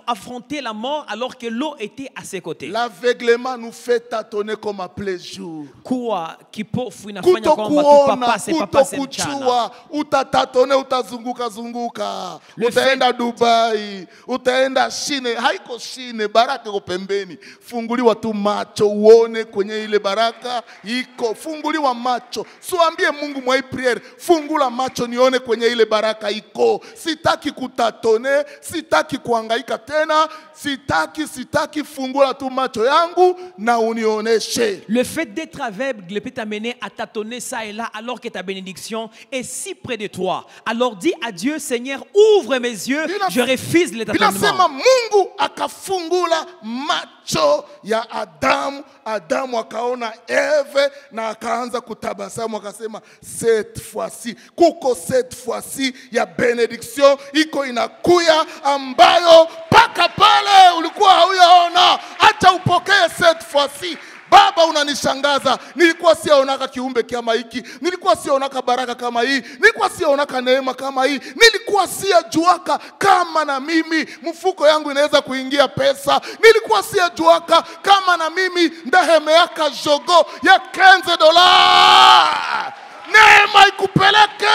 affrontait la mort alors que l'eau était à ses côtés. L'aveuglement nous fait tâtonner comme à plein jour. Kuwa kipofu inafanya kwamba tupapase papase mchana. Kutokuchua, utatatone, utazunguka zunguka. Utaenda Dubai, utaenda Shine, haiko Shine, baraka iko pembeni. Funguliwa tu macho uone kwenye ile baraka iko. Funguliwa macho. Siambie Mungu mwa hii prayer, fungula macho nione kwenye ile baraka iko. Sitaki kutatone, sitaki kuhangaika tena, sitaki, fungula tu macho yangu na unioneshe. Le fait d'être aveugle peut t'amener à tâtonner ça et là alors que ta bénédiction est si près de toi. Alors dis à Dieu, Seigneur, ouvre mes yeux, je refuse le tâtonnement. Binasema Mungu akafungula macho ya Adamu. Adamu akaona Eve na akaanza kutabasamu, akasema cette fois-ci, kuko cette fois-ci ya benediction iko inakuya ambayo paka pale ulikuwa hauyaona. Acha upokee cette fois-ci. Baba, unanishangaza. Nilikuwa siaonaka kiumbe kama hiki. Nilikuwa siaonaka baraka kama hii. Nilikuwa siaonaka neema kama hii. Nilikuwa siajuaka kama na mimi mfuko yangu inaweza kuingia pesa. Nilikuwa siajuaka kama na mimi ndahemeaka jogo ya $15. Neema ikupeleke.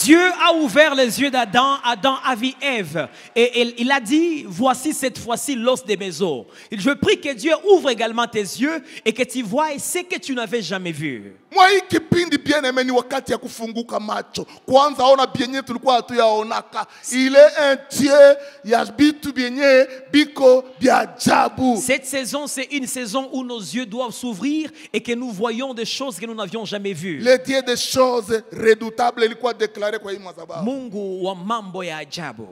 Dieu a ouvert les yeux d'Adam. Adam a vu Ève. Et il a dit, voici cette fois-ci l'os de mes os. Je prie que Dieu ouvre également tes yeux et que tu vois ce que tu n'avais jamais vu. Mwa hii kipindi bien aimé ni wakati ya kufunguka macho. Kwanza ona bienye tulikuwa hatuyaonaka. Il est un Dieu ya bitu bienye biko biajabu. Cette saison, c'est une saison où nos yeux doivent s'ouvrir et que nous voyons des choses que nous n'avions jamais vues. Le Dieu des choses redoutables ilikuwa déclaré kwa hii madhabahu. Mungu wa mambo ya ajabu.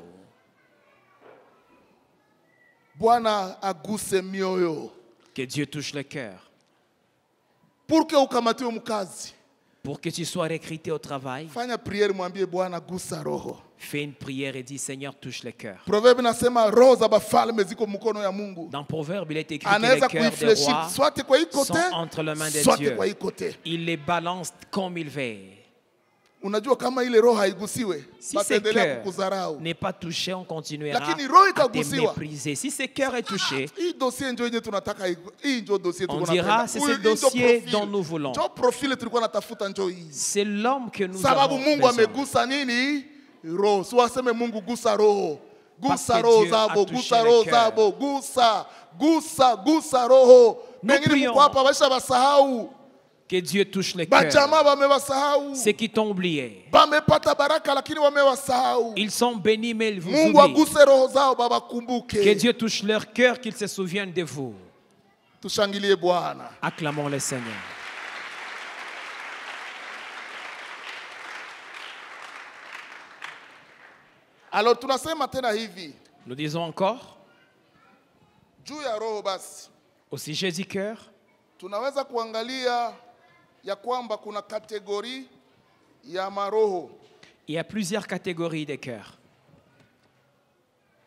Bwana aguse mioyo. Que Dieu touche le cœur. Pour que ukamatiwe mkazi. Pour que tu sois recruté au travail. Fanya prière, mwambie Bwana gusa roho. Fais une prière et dis, Seigneur, touche le cœur. Proverbe nasema roho za bafalme ziko mkono ya Mungu. Dans Proverbe, il est écrit que les Anaweza cœurs des kuifleshi rois soit kwa hii côté, sont entre les mains de soit Dieu. kwa hii côté. Il les balance comme il veut. Unajua kama ile roho haigusiwe, Si ce bataendelea cœur kukudharau. n'est pas touché, on continuera Lakini roho à te ikagusiwa. mépriser. Si ce cœur est touché, Hii dossier ndio yenye tunataka, hii ndio dossier on tuko dira, c'est ce dossier dont nous voulons. Ndio profile tulikuwa natafuta ndio hii. C'est l'homme que nous Sababu avons Mungu besoin. amegusa nini? Roho. Si waseme Mungu gusa roho. Parce Gusa que roho Dieu a zabo, touché gusa le roho cœur. zabo, gusa roho. Nous Pengine prions. mko hapa basha basahau. Que Dieu touche le cœur. Bajama bamewasahau. Ceux qui t'ont oublié. Bamepata baraka lakini wamewasahau. Ils sont bénis, mais ils vous Mungu oublient. aguse roho zao baba Que kumbuke. Dieu touche leur cœur, qu'ils se souviennent de vous. Tushangilie Bwana. Acclamons le Seigneur. Alors tunasema tena hivi. Nous disons encore, Juu ya roho basi. au sujet du cœur, Tunaweza kuangalia ya kwamba kuna kategori ya maroho. il y a plusieurs catégories de cœurs.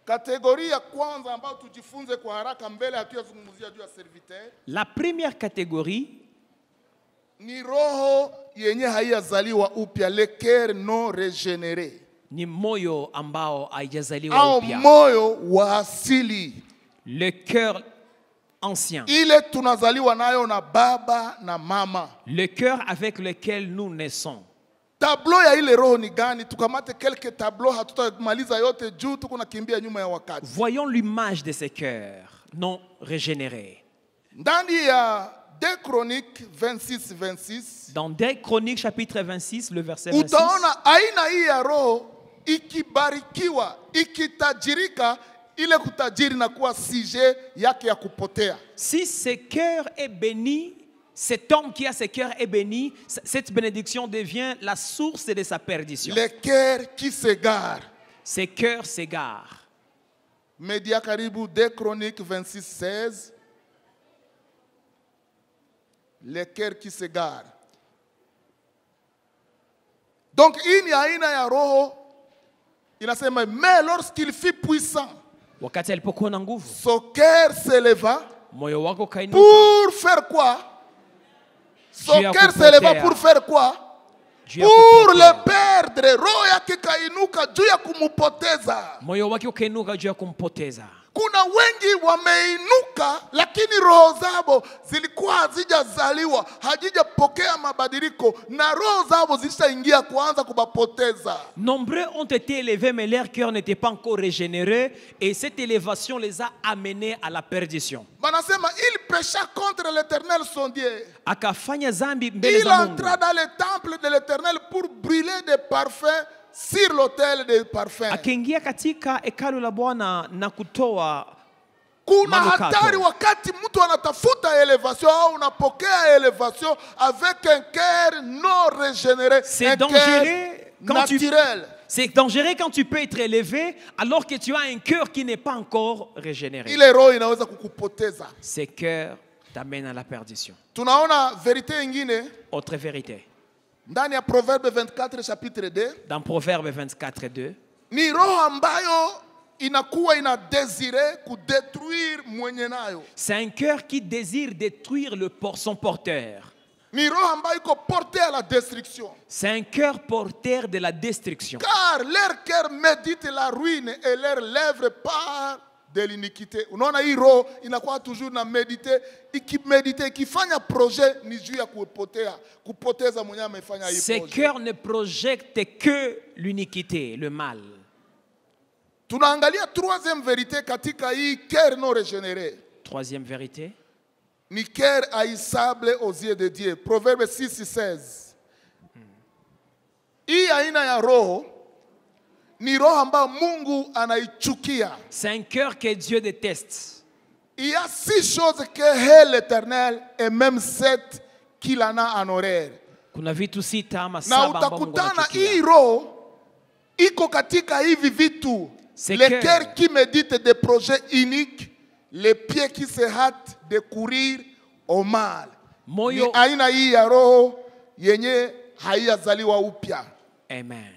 Kategori ya kwanza ambayo tujifunze kwa haraka mbele hatuyazungumzia juu ya serviteur La première catégorie, ni roho yenye haiyazaliwa upya, le cœur non régénéré. ni moyo ambao haijazaliwa au upya. moyo wa asili, Le cœur ancien. ile tunazaliwa nayo na baba na mama. Le cœur avec lequel nous naissons. Tableau ya ile roho ni gani? Tukamate quelques tableaux, hatutamaliza yote juu tuko nakimbia nyuma ya wakati. Voyons l'image de ces cœurs non régénérés. Ndani ya 2 Chroniques 26. Dans 2 Chroniques chapitre 26, le verset 26. Utaona aina hii ya roho ikibarikiwa, ikitajirika, ile kutajiri na kuwa sujet yake ya kupotea. Si ce cœur est béni, cet homme qui a ce cœur est béni, cette bénédiction devient la source de sa perdition. Le cœur qui s'égare. Ce cœur s'égare. Media karibu 2 Chroniques 26:16. Le cœur qui s'égare. Donc hii ni aina ya roho inasema, mais lorsqu'il fut puissant, Wakati alipokuwa na nguvu, son cœur s'éleva moyo wako kainuka. pour faire quoi? Son Dieu a cœur kupotea. s'éleva pour faire quoi? Juu ya Pour kupotea. le perdre. Roho yake kainuka juu ya kumupoteza. Moyo wake ukainuka juu ya kumpoteza. Kuna wengi wameinuka, lakini roho zao zilikuwa hazijazaliwa, hazijapokea mabadiliko, na roho zao zishaingia kuanza kubapoteza. Nombreux ont été élevés, mais leur cœur n'était pas encore régénéré, et cette élévation les a amenés à la perdition. Banasema, il pécha contre l'Éternel son Dieu. Akafanya zambi mbele Il za Mungu. entra dans le temple de l'Éternel pour brûler des parfums sur l'autel des parfums. Akaingia katika hekalu la Bwana na kutoa Kuna manukato. hatari wakati mtu anatafuta elevation au unapokea elevation avec un cœur non régénéré, C'est un dangereux cœur quand tu naturel. C'est dangereux quand tu peux être élevé alors que tu as un cœur qui n'est pas encore régénéré. Ile roho inaweza kukupoteza. Ce cœur t'amène à la perdition. Tunaona verite ingine Autre vérité. ndani ya Proverbe 24 chapitre 2. Dans Proverbe 24:2, Ni roho ambayo inakuwa ina désiré kudétruire mwenye nayo. c'est un cœur qui désire détruire son porteur. Ni roho ambayo iko porté à la destruction. C'est un cœur porteur de la destruction. Car leur cœur médite la ruine et leurs lèvres parlent de l'iniquité. Unaona hii roho inakuwa toujours na méditer, ikimedite, ikifanya projet ni juu ya kupoteza mwenye amefanya hii Ces projet. cœurs ne projettent que l'iniquité, le mal. Tunaangalia troisième vérité katika hii cœur non régénéré. Troisième vérité. Ni cœur haïssable aux yeux de Dieu. Proverbe 6:16. Hii aina ya roho ni roho ambayo Mungu anaichukia. C'est un cœur que Dieu déteste. Il y a 6 choses que hait l'Éternel et même 7 qu'il en a en horreur. Kuna vitu sita ama Na saba ambao Mungu utakutana hii anachukia. roho iko katika hivi vitu. C'est Le que- cœur qui médite des projets uniques, les pieds qui se hâtent de courir au mal. Ni Moyo. aina hii ya roho yenye haiyazaliwa upya. Amen.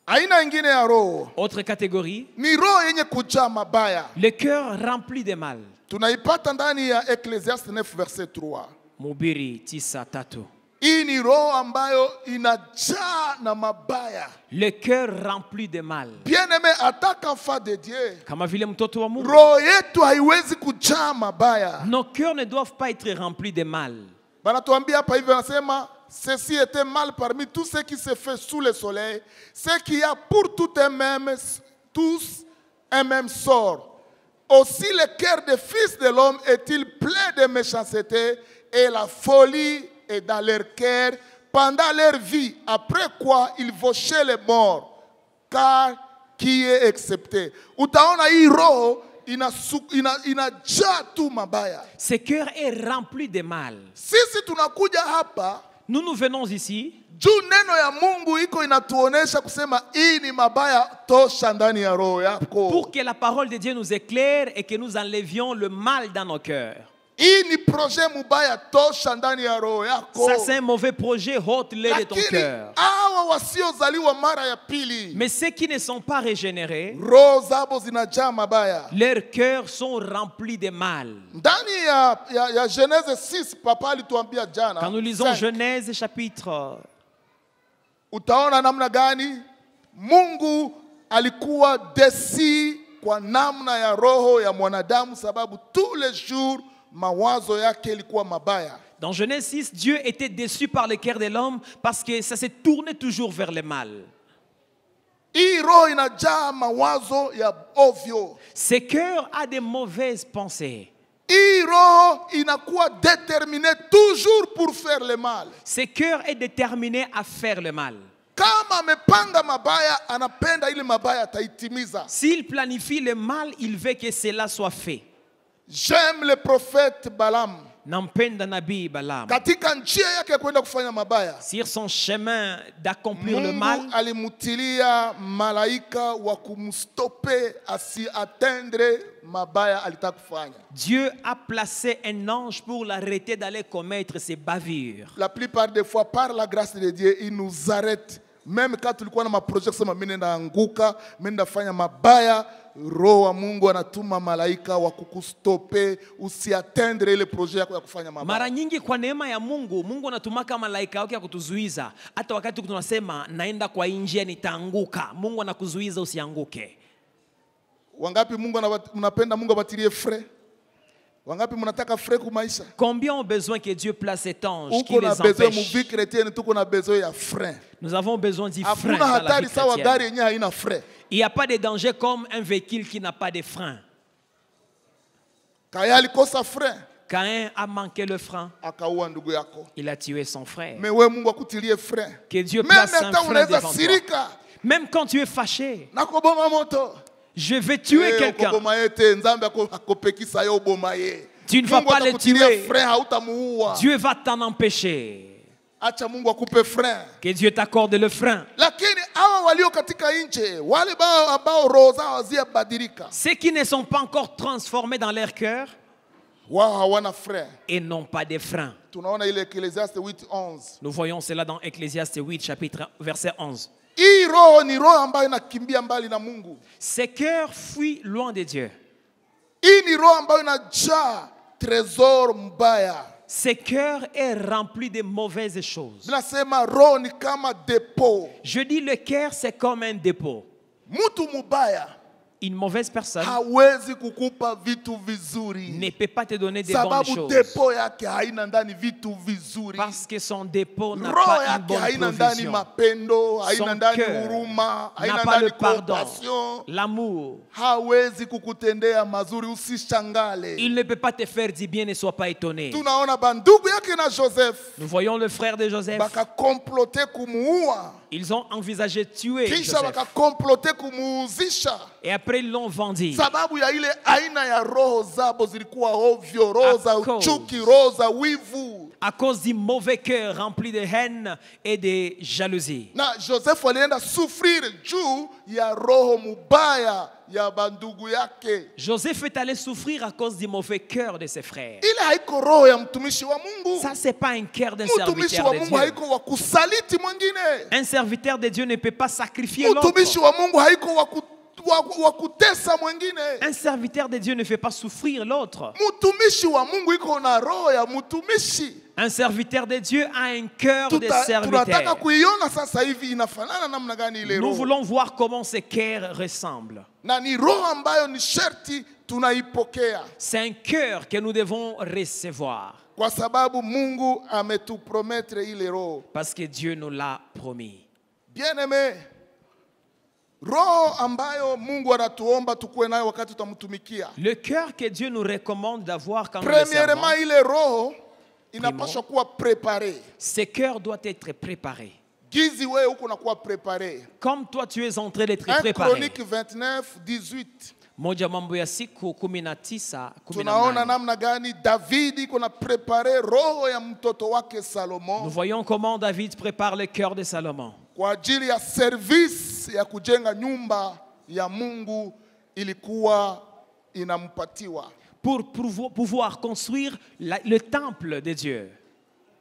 Aina ingine ya roho Autre catégorie. ni roho yenye kujaa mabaya. Le cœur rempli de mal. Tunaipata ndani ya Ecclésiaste 9 verset 3. Mhubiri 9:3. Hii ni roho ambayo inajaa na mabaya. Le cœur rempli de mal. Bien-aimé, attaque enfant de Dieu. Kama vile mtoto wa Mungu. Roho yetu haiwezi kujaa mabaya. Nos cœurs ne doivent pas être remplis de mal. Banatuambia hapa hivi, wanasema ceci était mal parmi tout ce qui se fait sous le soleil, ce qui y a pour tous un même sort. Aussi le cœur des fils de l'homme est-il plein de méchanceté, et la folie est dans leur cœur pendant leur vie, après quoi ils vont chez les morts, car qui est accepté. Utaona hii roho inajaa tu mabaya. Ce cœur est rempli de mal. Sisi tunakuja hapa Nous venons ici juu neno ya Mungu iko inatuonesha kusema hii ni mabaya, tosha ndani ya roho yako. pour que la parole de Dieu nous éclaire et que nous enlevions le mal dans nos cœurs. Hii ni projet mubaya, tosha ndani ya roho yako. Ça, c'est un mauvais projet, ôte-le de ton Lakini cœur. hawa wasiozaliwa mara ya pili, Mais ceux qui ne sont pas régénérés, roho zabo zinajaa mabaya. leurs cœurs sont remplis de mal. Ndani ya Genèse 6 papa alituambia jana. Quand nous lisons 5, Genèse chapitre, utaona namna gani Mungu alikuwa desi kwa namna ya roho ya mwanadamu sababu tous les jours mawazo yake ilikuwa mabaya. Dans Genèse 6, Dieu était déçu par le cœur de l'homme parce que ça s'est tourné toujours vers le mal. Hii roho inajaa mawazo ya ovyo. Ce cœur a des mauvaises pensées. Hii roho inakuwa déterminé toujours pour faire le mal. Ce cœur est déterminé à faire le mal. Kama amepanga mabaya, anapenda ile mabaya ataitimiza. S'il planifie le mal, il veut que cela soit fait. J'aime le prophète Balaam. Nampenda nabii Balaam. Katika njia yake kwenda kufanya mabaya, sur son chemin d'accomplir le mal, Mungu alimutilia malaika wa kumstope asiatendre mabaya alitaka kufanya. Dieu a placé un ange pour l'arrêter d'aller commettre ses bavures. La plupart des fois, par la grâce de Dieu, il nous arrête. Même quand tulikuwa na maproject kusema mimi naanguka, mimi nafanya mabaya, roho wa Mungu anatuma malaika wa kukustope usiatendre ile projet yako ya kufanya mabaya. Mara nyingi kwa neema ya Mungu, Mungu anatumaka malaika wake ya kutuzuiza. Hata wakati tunasema naenda kwa njia nitaanguka, Mungu anakuzuiza usianguke. Wangapi mnapenda Mungu abatilie frais? Wangapi mnataka frais kwa maisha? Combien ont besoin que Dieu place cet ange qui Uko les na besoin mu empêche? vie chrétienne, tuko na besoin ya frein. Nous avons besoin du frein Hakuna dans la hatari vie sawa chrétienne. gari yenyewe haina frein. Il n'y a pas de danger comme un véhicule qui n'a pas de frein. Kaya alikosa frein, Caïn a manqué le frein. akaua ndugu yako. Il a tué son frère. Mais wewe Mungu akutilie frein. Que Dieu Même place un hata frein unaweza devant toi. sirika Même quand tu es fâché, na kuboma moto. je vais tuer quelqu'un. Ukoboma yete nzambe akopekisa yo boma ye. Tu ne vas Mungu pas le atakutilia tuer. frein, hautamuua. Dieu va t'en empêcher. Acha Mungu akupe frein. Que Dieu t'accorde le frein. Lakini hawa walio katika nje, wale ambao roho zao hazijabadilika, Ceux qui ne sont pas encore transformés dans leur cœur wao hawana frein. et n'ont pas de frein. Tunaona ile Ecclésiaste 8:11. Nous voyons cela dans Ecclésiaste 8, chapitre, verset 11. Hii roho ni roho ambayo inakimbia mbali na Mungu. Ces cœurs fuient loin de Dieu. Hii ni roho ambayo inajaa trésor mbaya. Ce cœur est rempli de mauvaises choses. Tunasema roho ni kama depot. Je dis le cœur, c'est comme un dépôt. Mtu mubaya Une mauvaise personne hawezi kukupa vitu vizuri. ne peut pas te donner des bonnes Sababu choses. depot yake haina ndani vitu vizuri. Parce que son dépôt n'a Roho pas une yake bonne haina ndani provision. mapendo, haina Son ndani cœur huruma, n'a haina pas le ndani pardon, compassion. l'amour. Hawezi kukutendea mazuri, usishangale. Il ne peut pas te faire du bien, ne sois pas étonné. Tunaona bandugu yake na Joseph Nous voyons le frère de Joseph. bakakomplote kumuua. Ils ont envisagé de tuer Kisha Joseph. bakakomplote kumuuzisha. Et après, ils l'ont vendu. Sababu ya ile aina ya roho zabo zilikuwa ovyo, roho za Of course. uchuki, roho za wivu. À cause du mauvais cœur rempli de haine et de jalousie. Na Joseph alienda souffrir juu ya roho mubaya ya bandugu yake. Joseph est allé souffrir à cause du mauvais cœur de ses frères. Ile haiko roho ya mtumishi wa Mungu. Ça, c'est pas un cœur d'un Mtumishi serviteur wa de Mungu Dieu. haiko wa kusaliti mwingine. Un serviteur de Dieu ne peut pas sacrifier l'autre. Mtumishi wa Mungu haiko wa kutesa mwingine. Un serviteur de Dieu ne fait pas souffrir l'autre. Mtumishi wa Mungu iko na roho ya mtumishi. Un serviteur de Dieu a un cœur de Tunataka serviteur. kuiona sasa hivi inafanana namna gani ile Nous roho. voulons voir comment ce cœur ressemble. Na ni roho ambayo ni sherti tunaipokea. C'est un cœur que nous devons recevoir. Kwa sababu Mungu ametupromettre ile roho. Parce que Dieu nous l'a promis. Bien-aimé, roho ambayo Mungu anatuomba tukue nayo wakati tutamtumikia. Le cœur que Dieu nous recommande d'avoir quand nous le servons, Premièrement, ile roho inapaswa kuwa préparé. ce cœur doit être préparé. Gizi wewe uko nakuwa préparé. Comme toi, tu es en train d'être 1 préparé. Chronique 29:18. Moja Mambo ya siku 19, Tunaona 18. namna gani David iko na préparé roho ya mtoto wake Nous Salomon voyons comment David prépare le cœur de Salomon. kwa ajili ya service ya kujenga nyumba ya Mungu ilikuwa inampatiwa. Pour pouvoir construire le temple de Dieu.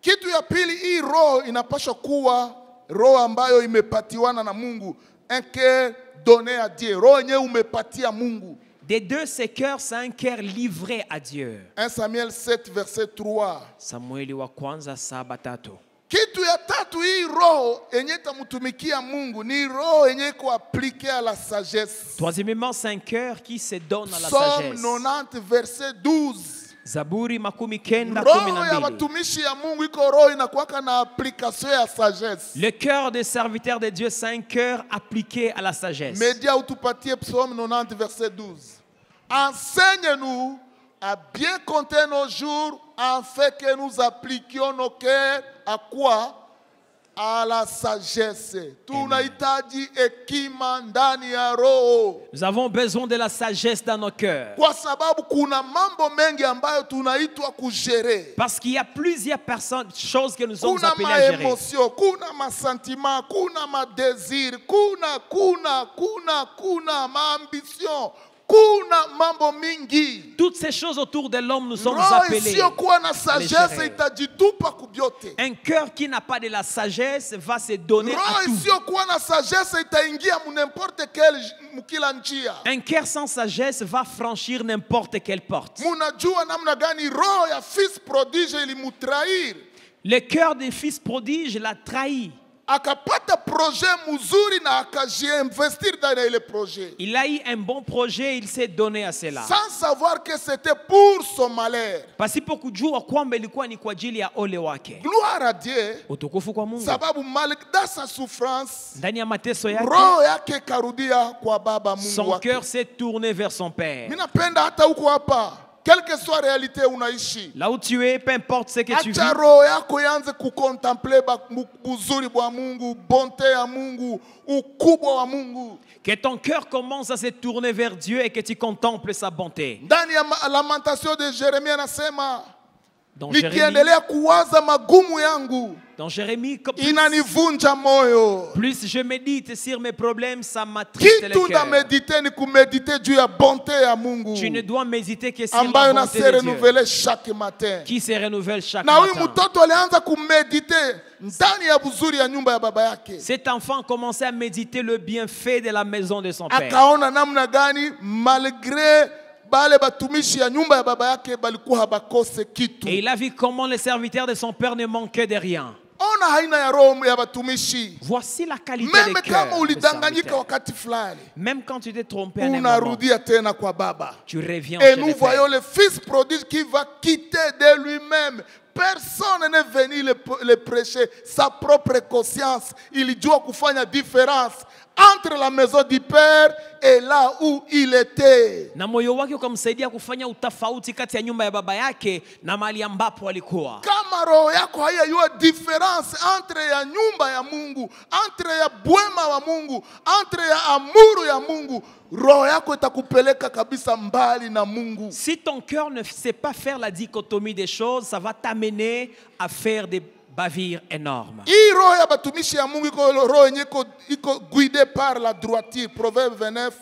Kitu ya pili, hii roho inapaswa kuwa roho ambayo imepatiwana na Mungu. Un cœur donné à Dieu. Roho yenyewe umepatia Mungu. Des deux, ce cœur, c'est un cœur livré à Dieu. 1 Samuel 7 verset 3. Samueli wa kwanza 7:3. Kitu ya tatu, tatu hii roho yenye itamutumikia Mungu ni roho yenye iko appliquée à la sagesse. Troisièmement, c'est un cœur qui se donne à la Psaume sagesse. 90 verset 12. Zaburi makumi kenda Roho kumi na ya mbili. watumishi ya Mungu iko roho inakuwaka na application ya sagesse. Le cœur des serviteurs de Dieu, c'est un cœur appliqué à la sagesse. Média utupatie Psaume 90 verset 12. Enseigne-nous à bien compter nos jours afin que nous appliquions nos cœurs à quoi? À la sagesse. Tunahitaji hekima ndani ya roho. Nous avons besoin de la sagesse dans nos cœurs. Kwa sababu kuna mambo mengi ambayo tunaitwa kugere. Parce qu'il y a plusieurs choses que nous sommes Kuna appelés ma à gérer. émotion, kuna ma sentiment, kuna ma désir, kuna ma ambition. Kuna mambo mingi. Toutes ces choses autour de l'homme, nous sommes Roho appelés. isiyokuwa na sagesse itajitupa kubyote. Un cœur qui n'a pas de la sagesse va se donner à Roho tout. isiyokuwa na sagesse itaingia mu n'importe quelle mukila njia. Un cœur sans sagesse va franchir n'importe quelle porte. Munajua namna gani roho ya fils prodige ilimutrahir. Le cœur des fils prodiges l'a trahi. Akapata projet mzuri na akajiinvestir dans le projet. Il a eu un bon projet, il s'est donné à cela. Sans savoir que c'était pour son malheur. Pasipo kujua kwamba ilikuwa ni kwa ajili ya ole wake. Gloire à Dieu. Utukufu kwa Mungu. Sababu dans sa souffrance, Ndani ya mateso yake, roho yake karudia kwa baba Mungu son wake. cœur s'est tourné vers son Père. Minapenda hata huko hapa. Quelle que soit la réalité unaishi. Là où tu es, peu importe ce que tu vis. Acha roho yako yanze kucontempler buzuri bwa Mungu, bonté ya Mungu, ukubwa wa Mungu. Que ton cœur commence à se tourner vers Dieu et que tu contemples sa bonté. Ndani ya lamentation de Jérémie anasema, Nikiendelea kuwaza magumu yangu, dans Jérémie, inanivunja moyo. Plus je médite sur mes problèmes, ça m'attriste le Kitu cœur. méditer ni kumedite juu ya bonté ya Mungu. Tu ne dois méditer que sur la ambayo bonté se de Dieu, renouvelle chaque matin. qui se renouvelle chaque Na huyu matin. mtoto alianza kumedite ndani ya buzuri ya nyumba ya baba yake. Cet enfant commençait à méditer le bienfait de la maison de son père. Akaona namna gani malgré bale batumishi ya nyumba ya baba yake balikuwa habakose kitu. Et il a vu comment les serviteurs de son père ne manquaient de rien. Ona haina ya roho ya batumishi. Voici la qualité Même des cœurs kama des ulidanganyika serviteurs. wakati fulani, Même quand tu t'es trompé à un moment, unarudia tena kwa baba. tu reviens Et chez nous le voyons Père. le fils prodigue qui va quitter de lui-même. Personne n'est venu le prêcher. Sa propre conscience. Il doit kufanya différence entre la maison du Père et là où il était. Na moyo wake ukamsaidia kufanya utafauti kati ya nyumba ya baba yake na mahali ambapo alikuwa. Kama roho yako haiyajua difference entre ya nyumba ya Mungu, entre ya bwema wa Mungu, entre ya amuru ya Mungu, roho yako itakupeleka kabisa mbali na Mungu. Si ton cœur ne sait pas faire la dichotomie des choses, ça va t'amener à faire des bavures énormes. Hii roho ya batumishi ya Mungu iko roho yenye iko guidé par la droiture. Proverbe 29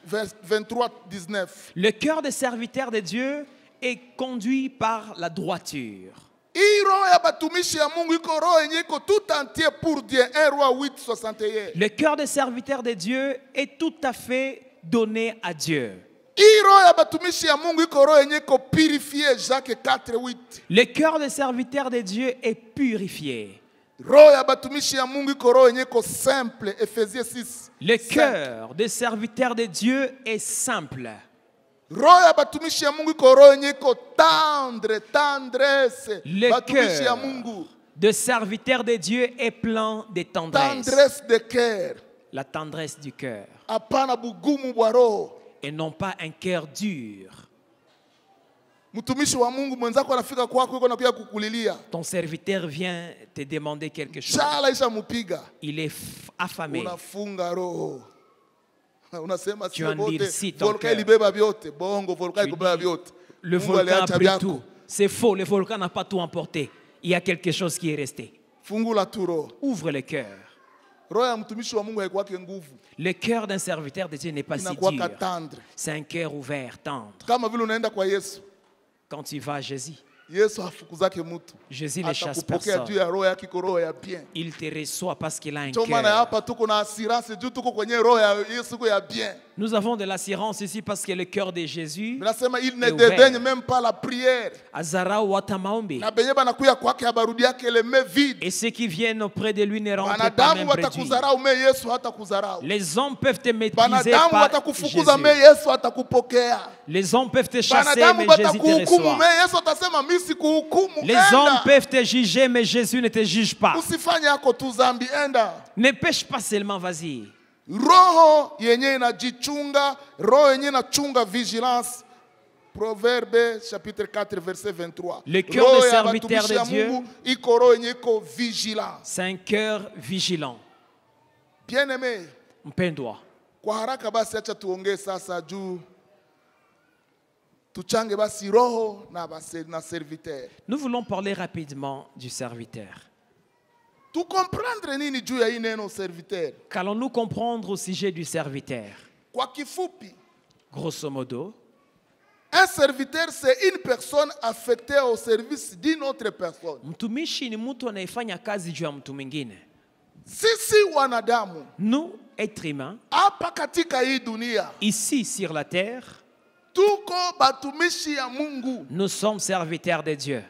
23 19. Le cœur des serviteurs de Dieu est conduit par la droiture. Hii roho ya batumishi ya Mungu iko roho yenye iko tout entier pour Dieu. 1 Roi 8 61. Le cœur des serviteurs de Dieu est tout à fait donné à Dieu. Hii roho ya batumishi ya Mungu iko roho yenye iko purifié. Jacques 4 8. Le cœur des serviteurs de Dieu est purifié. Roho ya batumishi ya Mungu iko roho yenye iko simple. Ephésiens 6. Le cœur des serviteurs de Dieu est simple. Roho ya batumishi ya Mungu iko roho yenye iko tendre, tendresse. Le Batumishi ya cœur Mungu. des serviteurs de Dieu est plein de tendresse. Tendresse de cœur. La tendresse du cœur. Hapana bugumu bwa roho. Et non pas un cœur dur. Mtumishi wa Mungu mwenzako anafika kwako yuko nakuja kukulilia. Ton serviteur vient te demander quelque chose. Chala isha mupiga. Il est affamé. Unafunga roho. Unasema Tu sio bote. endurcis ton Volcan cœur. ilibeba vyote. Bongo volcan Tu ilibeba dis, vyote. Le Mungu volcan a aliacha pris vyako. tout. C'est faux, le volcan n'a pas tout emporté. Il y a quelque chose qui est resté. Fungula tu roho. Ouvre le cœur. Roho ya mtumishi wa Mungu haikuwake nguvu. Le cœur d'un serviteur de Dieu n'est pas si Inakuwaka dur. tendre. C'est un cœur ouvert, tendre. Kama vile unaenda kwa Yesu. Quand tu vas à Jésus, Yesu hafukuzake mtu. Jésus ne chasse Atakupokea juu personne. ya roho yake iko roho ya bien. Il te reçoit parce qu'il a un Ndio maana cœur. hapa tuko na assurance juu tuko kwenye roho ya Yesu ya bien. Nous avons de l'assurance ici parce que le cœur de Jésus Nasema il ne est ouvert. dédaigne même pas la prière. Azarau hata maombi. Na benye banakuya kwake abarudi yake les mains vides. Et ceux qui viennent auprès de lui ne rentrent pas Banadamu même réduits. watakudharau me Yesu hatakudharau. Les hommes peuvent te maîtriser Banadamu par watakufukuza me Jésus. Yesu hatakupokea. Les hommes peuvent te chasser, Banadamu mais Jésus te batakuhukumu reçoit. me Yesu atasema mimi sikuhukumu. Les hommes Enda. peuvent te juger, mais Jésus ne te juge pas. Usifanye yako tu zambi, enda. Ne pêche pas seulement, vas-y. Roho yenye inajichunga, roho yenye inachunga vigilance. Proverbe chapitre 4 verset 23. Le cœur Roho des ya serviteurs batumishi de ya Dieu. Mungu iko roho yenye iko vigilance. C'est un cœur vigilant. Bien aimé, Mpendwa. kwa haraka basi acha tuongee sasa juu tuchange basi roho na serviteur. Nous voulons parler rapidement du serviteur. Tu comprendre nini juu ya hii neno serviteur? Qu'allons-nous comprendre au sujet du serviteur? Kwa kifupi, Grosso modo, un serviteur c'est une personne affectée au service d'une autre personne. mtumishi ni mtu anayefanya kazi juu ya mtu mwingine. Sisi wanadamu Nous, êtres humains, hapa katika hii dunia ici sur la terre, tuko batumishi ya Mungu. nous sommes serviteurs de Dieu.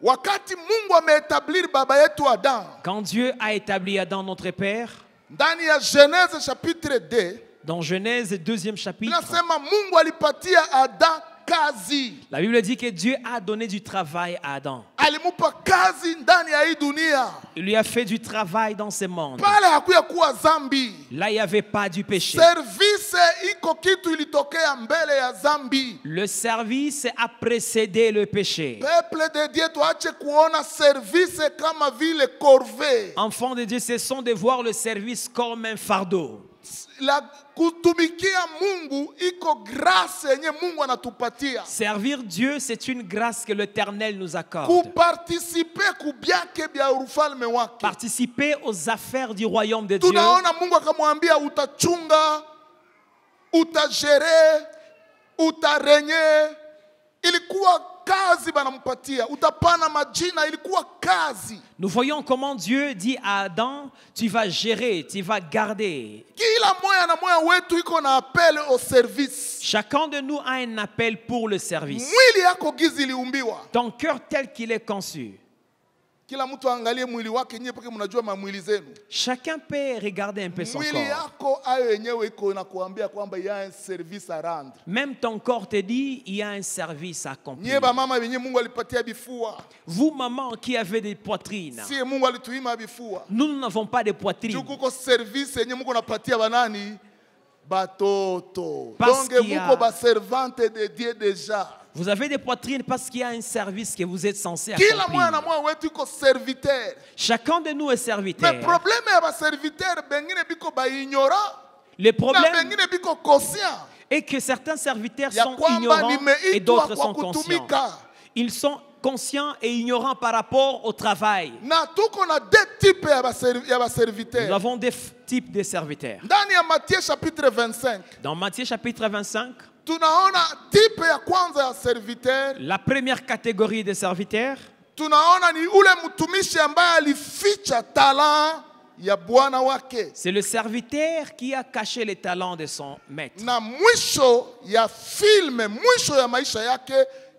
Wakati Mungu ameetablir baba yetu Adam, Quand Dieu a établi Adam, notre Père, ndani ya Genèse chapitre 2, dans Genèse 2e chapitre, inasema Mungu alipatia Adam kazi. la Bible dit que Dieu a donné du travail à Adam. Alimupa kazi ndani ya hii dunia. Il lui a fait du travail dans ce monde. Pale hakuya kuwa zambi. Là, il n'y avait pas du péché. Service iko kitu ilitokea mbele ya zambi. Le service a précédé le péché. Peuple de Dieu tuache kuona service kama vile corvée. Enfants de Dieu, cessons de voir le service comme un fardeau. La kutumikia Mungu iko grâce yenye Mungu anatupatia. Servir Dieu, c'est une grâce que l'Éternel nous accorde. Kuparticiper kubyake bya ufalme wake. Participer aux affaires du royaume de Dieu. Tunaona Mungu akamwambia utachunga, utagere, utarenye. Ilikuwa kazi banampatia. Utapana majina, ilikuwa kazi. Nous voyons comment Dieu dit à Adam, tu vas gérer, tu vas garder. Kila moya na moya wetu iko na appel au service. Chacun de nous a un appel pour le service. Mwili yako gizi iliumbiwa. Ton cœur tel qu'il est conçu. Kila mtu angalie mwili wake, nyie peke mnajua mamwili zenu. Chacun peut regarder un peu son Mwili corps. yako ayo yenyewe iko inakuambia kwamba il y a un service à rendre. Même ton corps te dit, il y a un service à accomplir. Nyie ba mama wenye Mungu alipatia bifua. Vous, maman, qui avez des poitrines, Si Mungu alituima bifua. nous n'avons pas de poitrine. Juu kuko service yenye Mungu anapatia banani? Batoto. Parce Donc qu'il y a- muko ba servante de Dieu déjà. Vous avez des poitrines parce qu'il y a un service que vous êtes censé Kila moya na accomplir. moya wetu iko serviteur. Chacun de nous est Mais serviteur. problème ya ba serviteur bengine biko ba ignorant. Le Na problème bengine biko conscient. est que certains serviteurs Ya sont kwamba ignorants et nimeitwa d'autres kwa sont conscients. kutumika. Ils sont conscients et ignorants par rapport au travail. Na tuko na deux types ya ba Nous serviteur. avons des types de serviteurs. Ndani ya Matthieu chapitre 25. Dans Matthieu chapitre 25, Tunaona type ya kwanza ya serviteur. la première catégorie de serviteurs, Tunaona ni ule mtumishi ambaye alificha talent ya bwana wake. c'est le serviteur qui a caché les talents de son maître. Na mwisho ya filme, mwisho ya maisha yake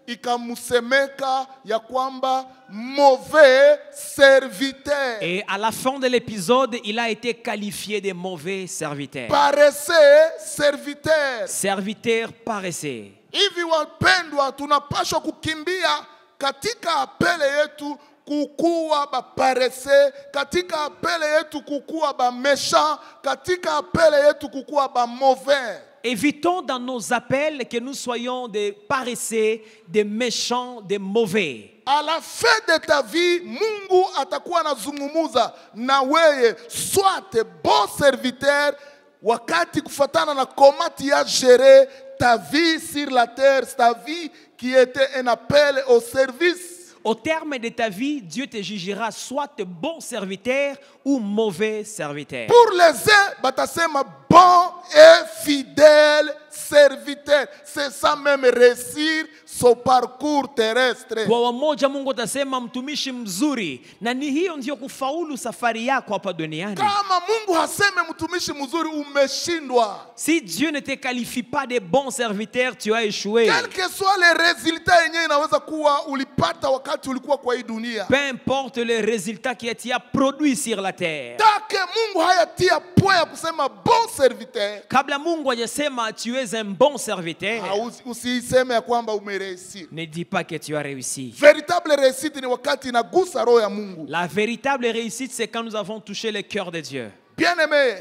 ikamusemeka ya kwamba mauvais serviteur. Et à la fin de l'épisode, il a été qualifié de mauvais serviteur. Paresseux serviteur. Serviteur paresseux. Hivi wapendwa, tunapaswa kukimbia katika apele yetu kukuwa ba paresseux, katika apele yetu kukuwa ba méchant, katika apele yetu kukuwa ba mauvais. Évitons dans nos appels que nous soyons des paresseux, des méchants, des mauvais. À la fin de ta vie, Mungu atakuwa anazungumuza na weye, soit bon serviteur, wakati kufatana na komati ya gérer ta vie sur la terre, ta vie qui était un appel au service. Au terme de ta vie, Dieu te jugera soit bon serviteur ou mauvais serviteur. Pour les uns, batasema bon et fidèle serviteur. C'est ça même réussir son parcours terrestre. Kwa wamoja Mungu atasema mtumishi mzuri, na ni hiyo ndio kufaulu safari yako hapa duniani. Kama Mungu haseme mtumishi mzuri, umeshindwa. Si Dieu ne te qualifie pas de bon serviteur, tu as échoué. Quel que soit les résultats yenyewe inaweza kuwa ulipata wakati ulikuwa kwa hii dunia. Peu importe les résultats qui tu as produits sur la terre. Take Mungu hayatia point ya kusema bon serviteur. Kabla Mungu hajasema tu es un bon serviteur, Usiseme ya kwamba umereussi. ne dis pas que tu as réussi. Véritable réussite ni wakati inagusa roho ya Mungu. La véritable réussite, c'est quand nous avons touché le cœur de Dieu. Bien-aimé,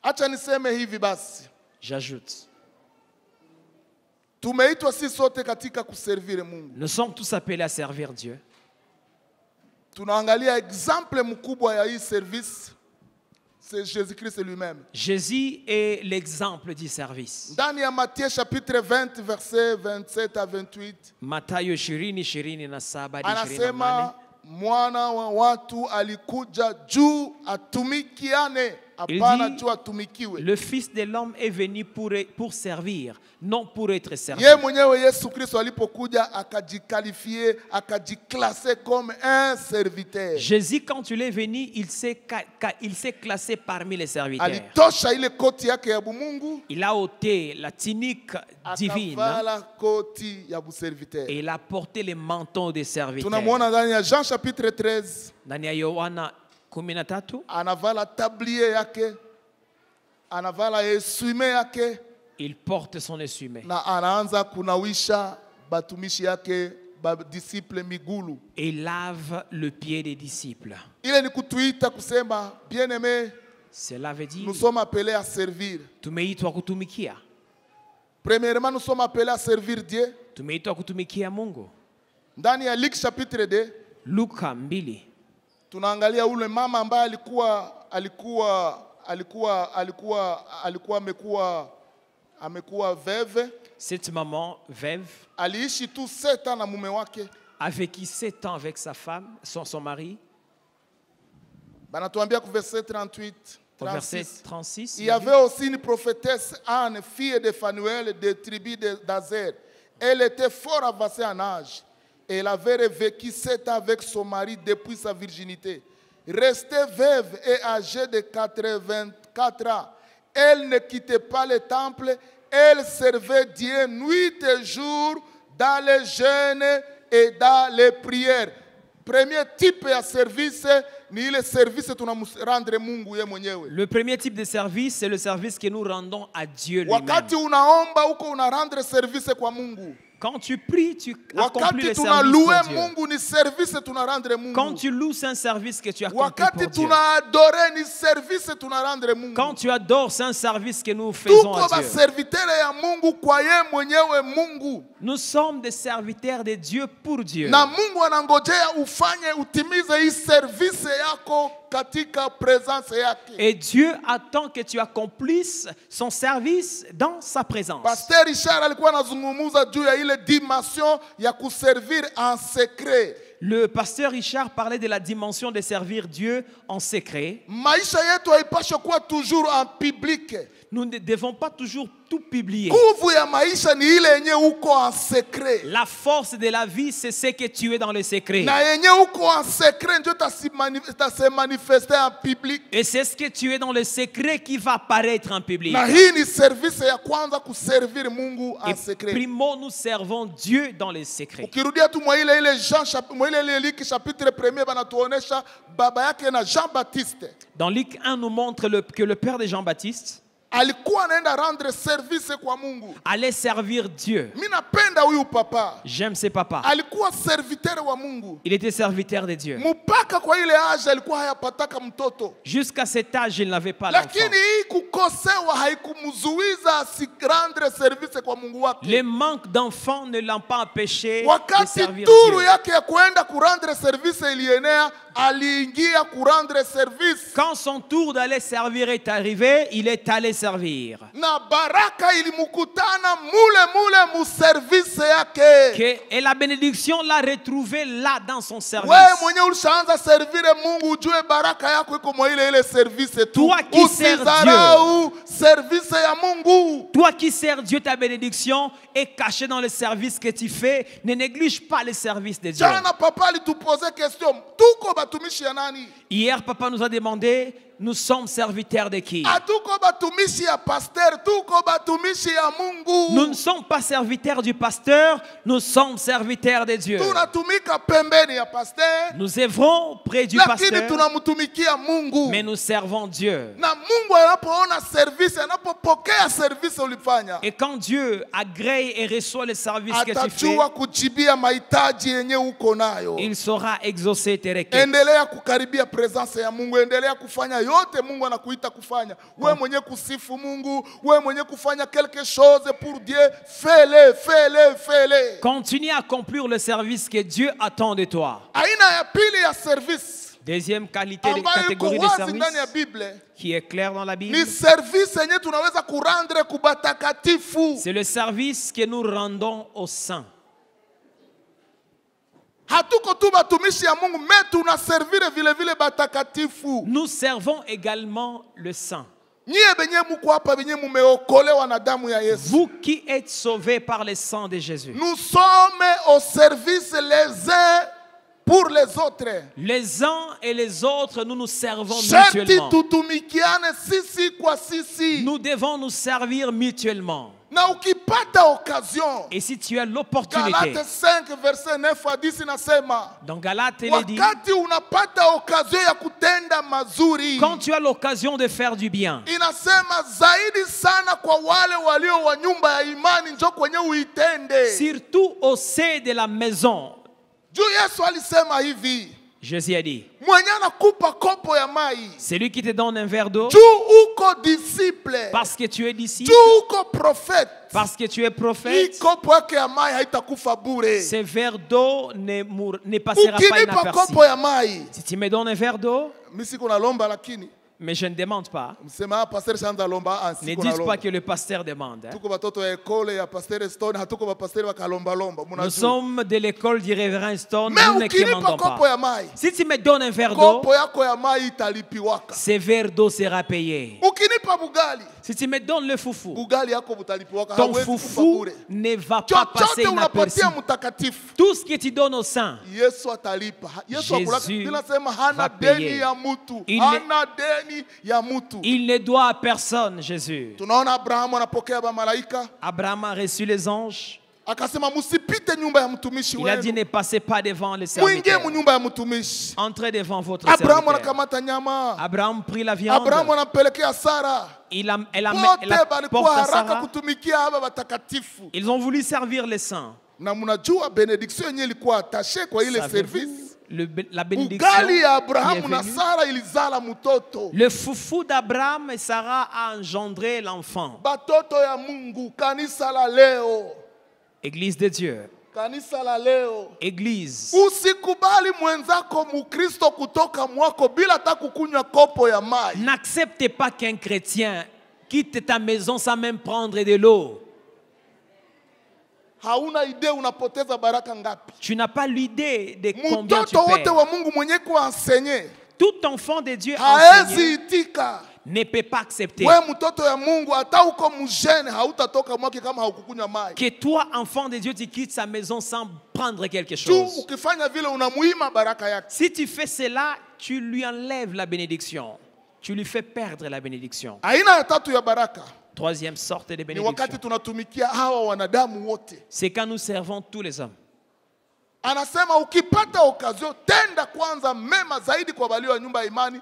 acha niseme hivi basi. J'ajoute, Tumeitwa sisi sote katika kuservire Mungu. nous sommes tous appelés à servir Dieu. Tunaangalia exemple mkubwa ya hii service, c'est Jésus-Christ lui-même. Jésus est l'exemple du service. Ndani ya Matthieu chapitre 20 verset 27 à 28. Mathayo 20:27 hadi 28. Anasema mwana wa watu alikuja juu atumikiane, hapana juu atumikiwe. Le Fils de l'homme est venu pour servir, non pour être servi. Ye mwenyewe Yesu Kristo alipokuja akajikalifie, akajiklase comme un serviteur. Jésus, quand il est venu, il s'est classé parmi les serviteurs. Alitosha ile koti yake ya bumungu, Il a ôté la tunique divine akavala koti ya buserviteur. et il a porté les manteaux des serviteurs. Tunamwona ndani ya Jean chapitre 13, Ndani ya Yohana 13, anavala tablier yake, anavala eswime yake, il porte son essuie-main na anaanza kunawisha batumishi yake ba disciple migulu. et il lave le pied des disciples. Ile ni kutuita kusema bien-aimé, Cela veut dire nous sommes appelés à servir. tumeitwa kutumikia. Premièrement, nous sommes appelés à servir Dieu. Tumeitwa kutumikia Mungu. Ndani ya Luc chapitre 2, Luka 2, tunaangalia ule mama ambaye amekuwa veuve. cette maman veuve Aliishi tu 7 ans na mume wake. a vécu 7 ans avec sa femme, son mari. Banatuambia ku verset 38, Au verset 36. 36, Il y avait aussi une prophétesse Anne, fille de Phanuel, de tribu d'Azer. Elle était fort avancée en âge. Elle avait vécu 7 ans avec son mari depuis sa virginité. Restée veuve et âgée de 84 ans, elle ne quittait pas le temple. Elle servait Dieu nuit et jour dans les jeûnes et dans les prières. Premier type ya service ni ile service tunamrendre Mungu ye mwenyewe. Le premier type de service, c'est le service que nous rendons à Dieu lui-même. Wakati unaomba uko unarendre service kwa Mungu. Quand tu pries, tu accomplis Wakati le service tunalouer pour Dieu. Mungu ni service tunarendre Mungu. Quand tu loues, c'est un service que tu accomplis Wakati pour Dieu. tunaadore ni service tunarendre Mungu. Quand tu adores, c'est un service que nous faisons Tuko à ba Dieu. serviteur ya Mungu kwa ye mwenyewe Mungu. Nous sommes des serviteurs de Dieu pour Dieu. Na Mungu anangojea ufanye utimize hii service yako katika presence yake. Et Dieu attend que tu accomplisses son service dans sa présence. Pasteur Richard alikuwa anazungumza juu ya ile dimension ya kuservir en secret. Le pasteur Richard parlait de la dimension de servir Dieu en secret. Maisha yetu haipaswi kuwa toujours en public. Nous ne devons pas toujours tout publier. Nguvu ya maisha ni ile yenye uko en secret. La force de la vie, c'est ce que tu es dans le secret. Na yenye uko en secret ndio se manifester en public. Et c'est ce que tu es dans le secret qui va apparaître en public. Na hii ni service ya kwanza kuservir Mungu en Et secret. primo, nous servons Dieu dans le secret. Ukirudia tu mwa ile Jean mwa ile Luc chapitre 1 banatuonesha baba yake na Jean Baptiste. Dans Luc 1 nous montre que le père de Jean-Baptiste Alikuwa anaenda rendre service kwa Mungu. allait servir Dieu. Mimi napenda huyu papa. J'aime ses papas. Alikuwa serviteur wa Mungu. Il était serviteur de Dieu. Mpaka kwa ile age alikuwa hayapataka mtoto. Jusqu'à cet âge, il n'avait pas d'enfant. Lakini hii kukosewa haikumzuiza asirendre service kwa Mungu wake. Le manque d'enfants ne l'ont pas empêché de Wakati servir turu Dieu. yake ya kuenda kurendre service ilienea, aliingia kurendre service. Quand son tour d'aller servir est arrivé, il est allé servir. Na baraka ilimukutana mule mu service yake. Et la bénédiction l'a retrouvé là dans son service. Wewe mwenye ulishaanza servire Mungu ujue baraka yako iko mwa ile service tu. Toi qui sers Usizarau service ya Mungu. Toi qui sers Dieu, ta bénédiction est cachée dans le service que tu fais. Ne néglige pas le service de Dieu. Jana papa alitupose question. Tuko batumishi ya nani? Hier, papa nous a demandé, nous sommes serviteurs de qui? Atuko batumishi ya pasteur, tuko batumishi ya Mungu. Nous ne sommes pas serviteurs du pasteur, nous sommes serviteurs de Dieu. Tunatumika pembeni ya pasteur. Nous œuvrons près du Lakini pasteur, tunamtumikia Mungu. mais nous servons Dieu. Na Mungu anapoona service, anapopokea service ulifanya, Et quand Dieu agrée et reçoit le service que tu fais, atajua kujibia mahitaji yenye uko nayo. il saura exaucer tes requêtes. Endelea kukaribia presence ya Mungu, endelea kufanya yote Mungu anakuita kufanya. Wewe mwenye kusifu Mungu, wewe mwenye kufanya quelque chose pour Dieu, fais-le, fais-le, fais-le. Continue à accomplir le service que Dieu attend de toi. Aina ya pili ya service Deuxième qualité de ambayo iko catégorie de wazi service ndani ya Biblia qui est claire dans la Bible, ni service yenye tunaweza kurendre kubatakatifu. c'est le service que nous rendons aux saints. Hatuko tu batumishi ya Mungu, mais tunaservire vile vile batakatifu. Nous servons également le saint. Nyie benye muko hapa benye mumeokolewa na damu ya Yesu. Vous qui êtes sauvés par le sang de Jésus. Nous sommes au service les uns pour les autres. Les uns et les autres, nous nous servons Sharti mutuellement. tutumikiane sisi kwa sisi. Nous devons nous servir mutuellement. Na ukipata occasion, Et si tu as l'opportunité, Galates 5 verset 9 à 10 inasema, dans Galates, il est dit, wakati unapata occasion ya kutenda mazuri, quand tu as l'occasion de faire du bien, inasema zaidi sana kwa wale walio wa nyumba ya imani njo kwenye uitende. surtout au sein de la maison, Juu Yesu alisema hivi, Jésus a dit, mwenye anakupa kopo ya mai, celui qui te donne un verre d'eau, juu uko disciple, parce que tu es disciple, juu uko prophète, parce que tu es hii prophète, kopo yake ya mai haitakufa bure. ce verre d'eau ne passera pas Ukinipa inaperçu. kopo ya mai, Si tu me donnes un verre d'eau, mimi siko nalomba lakini mais je ne demande pas, msema pastor shanza lomba ne siko dites pas nalomba. que le pasteur demande. Hein. Tuko batoto ya ekole ya pastor Stone, hatuko ba pastor bakalomba lomba. Nous Munajua. sommes de l'école du révérend Stone, Mais nous ne ukinipa demandons kopo pas. ya mai, Si tu me donnes un verre d'eau, kopo yako ya mai italipiwaka. ce verre d'eau sera payé. Ukinipa bugali, Si tu me donnes le foufou, bugali yako butalipiwaka, ton hauwezi kufa foufou bure. ne va pas passer Chochote inaperçu. unapatia mtakatifu, Tout ce que tu donnes au saint, Yesu atalipa. Yesu akulaka, Jésus ninasema hana va deni payer. ya mutu, Il hana deni ya mutu. il ne doit à personne, Jésus. Tunaona Abrahamu anapokea ba malaika, Abraham a reçu les anges. akasema musipite nyumba ya mtumishi Il a dit wenu, ne passez pas devant les muingie serviteurs. mu nyumba ya mtumishi. Entrez devant votre Abrahamu serviteur. anakamata nyama, Abraham prit la viande. Abrahamu anampelekea Sara. Elle a Wote porté balikuwa à haraka Sarah. kutumikia haba watakatifu. Ils ont voulu servir les saints. Na mnajua benediction yenyewe ilikuwa attaché kwa ile Savez-vous, service. la bénédiction Ugali ya qui est Abrahamu na venue. Sara ilizala mtoto. Le foufou d'Abraham et Sarah a engendré l'enfant. Batoto ya Mungu, kanisa la leo. Église de Dieu. Kanisa la leo. Église. Usikubali mwenzako mukristo kutoka mwako bila hata kukunywa kopo ya mai. N'acceptez pas qu'un chrétien quitte ta maison sans même prendre de l'eau. Hauna idea unapoteza baraka ngapi. Tu n'as pas l'idée de combien tu Mtoto wote perds. wa Mungu mwenye kuenseigner Tout enfant de Dieu haezi enseigné itika. ne peut pas accepter We mtoto ya Mungu hata uko mjene hautatoka mwake kama haukukunywa mai. que toi, enfant de Dieu, tu quittes sa maison sans prendre quelque Tu chose. ukifanya vile unamuima baraka yake. Si tu fais cela, tu lui enlèves la bénédiction. Tu lui fais perdre la bénédiction. Aina ya tatu ya baraka Troisième sorte de ni bénédiction, wakati tunatumikia hawa wanadamu wote. c'est quand nous servons tous les hommes. Anasema ukipata okazio tenda kwanza mema zaidi kwa walio wa nyumba ya imani,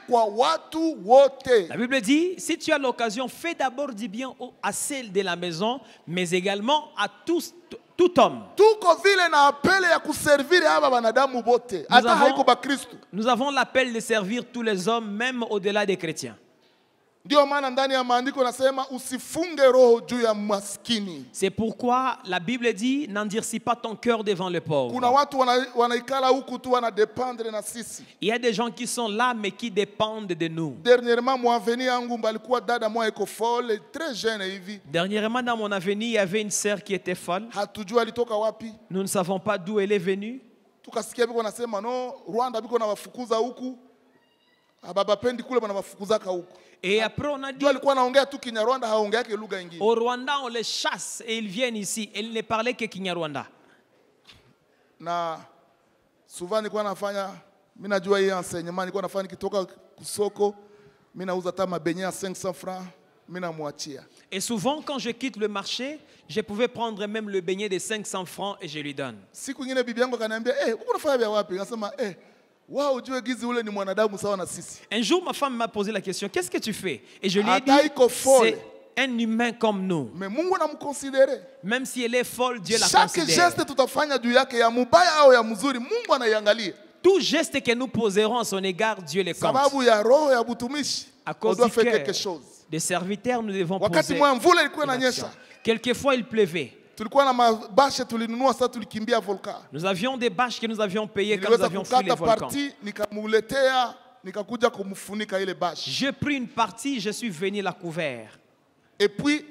kwa watu wote. La Bible dit, si tu as l'occasion, fais d'abord du bien à celle de la maison, mais également à tous, tout homme. Tuko vile na apele ya kuserviri hawa wanadamu wote, hata haiko ba Kristo. Nous avons l'appel de servir tous les hommes, même au-delà des chrétiens. Ndio maana ndani ya maandiko nasema usifunge roho juu ya maskini. C'est pourquoi la Bible dit n'endurcis pas ton cœur devant le pauvre. Kuna watu wanaikala huku tu wanadependre na sisi. Il y a des gens qui sont là mais qui dépendent de nous. Dernièrement mwaveni yangu balikuwa dada mwa eko folle, très jeune hivi. Dernièrement dans mon avenir, il y avait une sœur qui était folle. Hatujua alitoka wapi. Nous ne savons pas d'où elle est venue. Tukasikia biko nasema no, Rwanda biko na wafukuza huku. Ababapendi kule bana wafukuzaka huku. Et après on a dit alikuwa anaongea tu Kinyarwanda, haongeake lugha nyingine. Au Rwanda on les chasse et ils viennent ici. Elle ne parlait que Kinyarwanda. Na souvent nilikuwa nafanya, mimi najua hii enseignement nilikuwa nafanya nikitoka kusoko, mimi nauza tama beignet à 500 francs, mimi namwachia. Et souvent quand je quitte le marché, je pouvais prendre même le beignet de 500 francs et je lui donne. Siku nyingine bibi yangu akaniambia, uko unafanya vya wapi? Akasema, wow, ujue gizi ule ni mwanadamu sawa na sisi. Un jour ma femme m'a posé la question, qu'est-ce que tu fais? Et je lui ai dit, c'est un humain comme nous. Mais Mungu anamconsidérer. Même si elle est folle, Dieu la considère. Chaque geste tutafanya juu yake ya mubaya au ya mzuri, Mungu anaiangalia. Tout geste que nous poserons à son égard, Dieu les compte. Sababu ya roho ya butumishi, à cause on doit du faire cœur quelque chose. Des serviteurs, nous devons wakati poser mvula ilikuwa inanyesha. Quelquefois il pleuvait. Tulikuwa na mabashe tulinunua, sasa tulikimbia volcan. Nous avions des bâches que nous avions payées quand nous avions fui les volcans. Nikamuletea, nikakuja kumfunika ile bâche. J'ai pris une partie, je suis venu la couvert. Et puis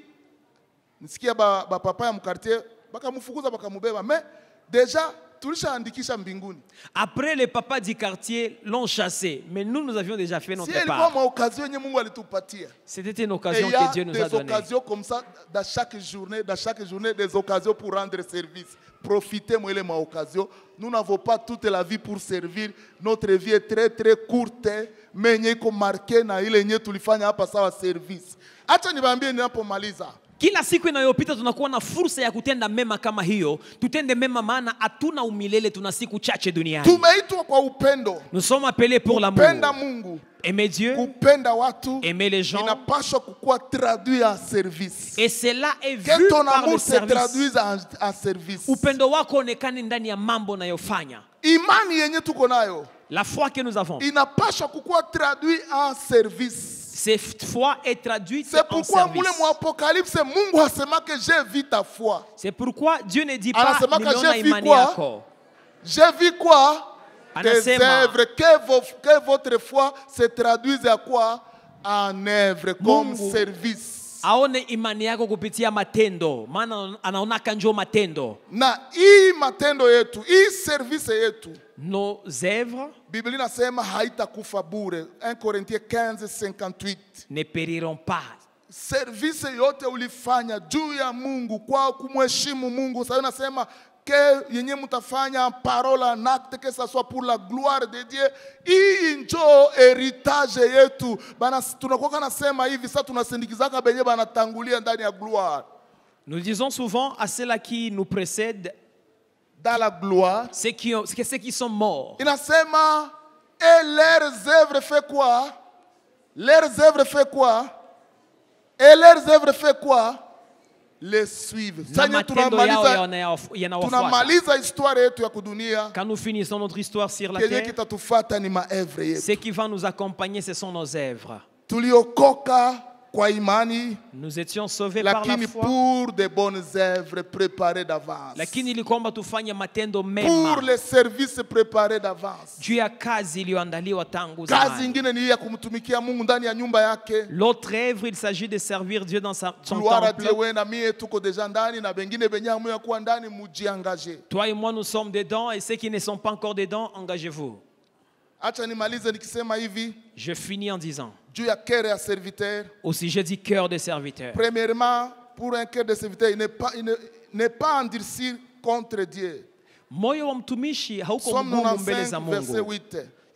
nisikia ba papa ya mkartier bakamfukuza bakamubeba, mais déjà tulishaandikisha mbinguni. Après les papas du quartier l'ont chassé, mais nous avions déjà fait notre part. Ilikuwa occasion yenye Mungu alitupatia. C'était une occasion que Dieu nous a donnée. Des occasions comme ça dans chaque journée des occasions pour rendre service. Profitez moi les occasions. Nous n'avons pas toute la vie pour servir. Notre vie est très très courte, mais nyeko marqué na ile nye tulifanya hapa sawa service. Acha niwaambie ninapomaliza. Kila siku inayopita tunakuwa na fursa ya kutenda mema kama hiyo. Tutende mema maana hatuna umilele, tuna siku chache duniani. Tumeitwa kwa upendo. Nous sommes appelés pour l'amour. Kupenda Mungu. Aimer Dieu. Kupenda watu. Aimer les gens. Inapaswa kukuwa traduit en service. Et cela est vu que ton par amour le se service. traduise en service. Upendo wako onekane ndani ya mambo unayofanya. Imani yenye tuko nayo. La foi que nous avons. Inapaswa kukuwa traduit en service. Cette foi est traduite en service. C'est pourquoi mule mu Apocalypse Mungu asema que j'ai vu ta foi. C'est pourquoi Dieu ne dit pas niliona imani yako. J'ai vu quoi? Des Anasema, œuvres. Que votre foi se traduise à quoi? En œuvre, comme Mungu service. Aone imani yako kupitia matendo, maana anaonaka njoo matendo. Na hii matendo yetu, hii service yetu, nos œuvres, Biblia inasema haitakufa bure. 1 Corinthiens 15:58. ne périront pas. Service yote ulifanya juu ya Mungu kwa kumheshimu Mungu. Sasa nasema que yenye mutafanya parole en acte, que ça soit pour la gloire de Dieu. Hii njo heritage yetu. Bana tunakuwa nasema hivi sasa tunasindikizaka benye banatangulia ndani ya gloire. Nous disons souvent à ceux-là qui nous précèdent dans la gloire, ceux qui sont morts. Inasema, et leurs œuvres fait quoi? Leurs œuvres fait quoi? Et leurs œuvres fait quoi? Les suivent. Tunamaliza histoire yetu ya kudunia. Quand nous finissons notre histoire sur la terre, ce qui va nous accompagner, ce sont nos œuvres. Tuliokoka kwa imani, nous étions sauvés par la foi, pour de bonnes œuvres préparées d'avance, pour les services préparés d'avance. Kazi ingine ni ya kumtumikia Mungu ndani ya nyumba yake. L'autre œuvre, il s'agit de servir Dieu dans son temple. Toi et moi, nous sommes dedans, et ceux qui ne sont pas encore dedans, engagez-vous. Je finis en disant, au sujet du cœur des serviteurs. Premièrement, pour un cœur de serviteur, il n'est pas endurci contre Dieu. Moyo wa mtumishi hauko mgumu mbele za Mungu.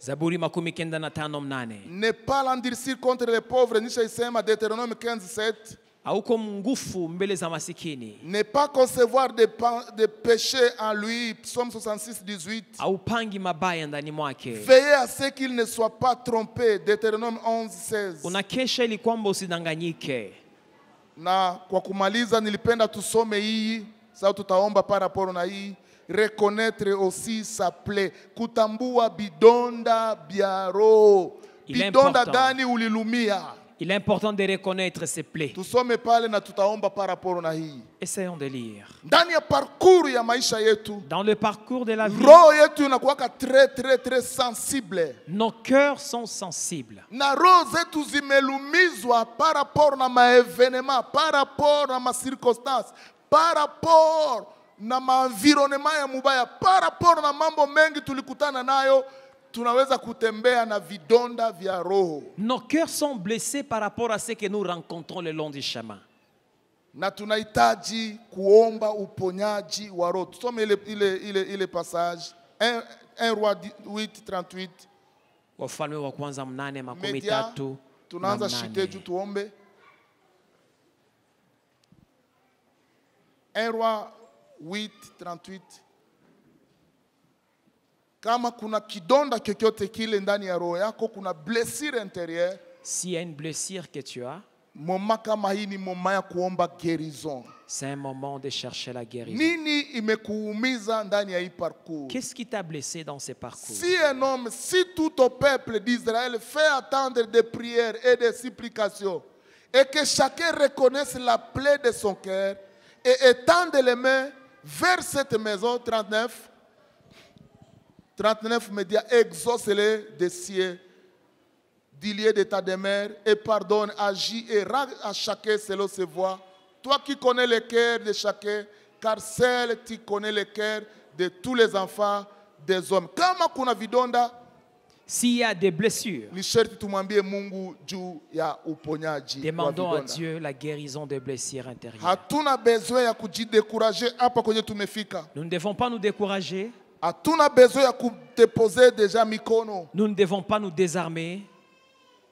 Zaburi 95:8. Ne pas l'endurcir contre les pauvres, nishaisema Deutéronome 15:7. Hauko ngufu mbele za masikini. Ne pas concevoir de péché en lui, Psaume 66:18. Haupangi mabaya ndani mwake. Veillez à ce qu'il ne soit pas trompé, Deutéronome 11:16. Unakesha ili kwamba usidanganyike. Na kwa kumaliza nilipenda tusome hii, sababu tutaomba par rapport na hii. Reconnaître aussi sa plaie, kutambua bidonda bya roho. Bidonda gani ulilumia? Il est important de reconnaître ses plaies. Tusome pale na tutaomba par rapport na hii. Essayons de lire. Ndani ya parcours ya maisha yetu, Dans le parcours de la vie, roho yetu inakuwaka très sensible. nos cœurs sont sensibles. Na roho zetu zimelumizwa par rapport na maevenema, par rapport na macirconstance, par rapport na maenvironnement ya mubaya, par rapport na mambo mengi tulikutana nayo. Tunaweza kutembea na vidonda vya roho. Nos cœurs sont blessés par rapport à ce que nous rencontrons le long du chemin. Na tunahitaji kuomba uponyaji wa roho. Tusome ile passage 1 Roi 8:38. Wafalme wa kwanza 8:38. Media, tunaanza shite juu tuombe. 1 Roi 8:38. Kama kuna kidonda kyokyote kile ndani ya roho yako, kuna blessure intérieure. S'il y a une blessure que tu as, moma kama hii ni moma ya kuomba guérison. c'est un moment de chercher la guérison. Nini imekuumiza ndani ya hii parcours? Qu'est-ce qui t'a blessé dans ces parcours? Si un homme, si tout au peuple d'Israël fait attendre des prières et des supplications, et que chacun reconnaisse la plaie de son cœur, et étende les mains vers cette maison, 39 médias, exauce-les des cieux, dis-les de ta demeure, et pardonne, agis et rends à chacun selon ses voies. Toi qui connais le cœur de chacun, car seul tu connais le cœur de tous les enfants des hommes. Kama kuna vidonda, s'il y a des blessures, ni sherti tumwambie Mungu juu ya uponyaji. demandons à Dieu la guérison des blessures intérieures. Hatuna besoin ya kujidekuraje hapa kwenye tumefika. Nous ne devons pas nous décourager. Hatuna besoin ya kudeposer deja mikono. Nous ne devons pas nous désarmer.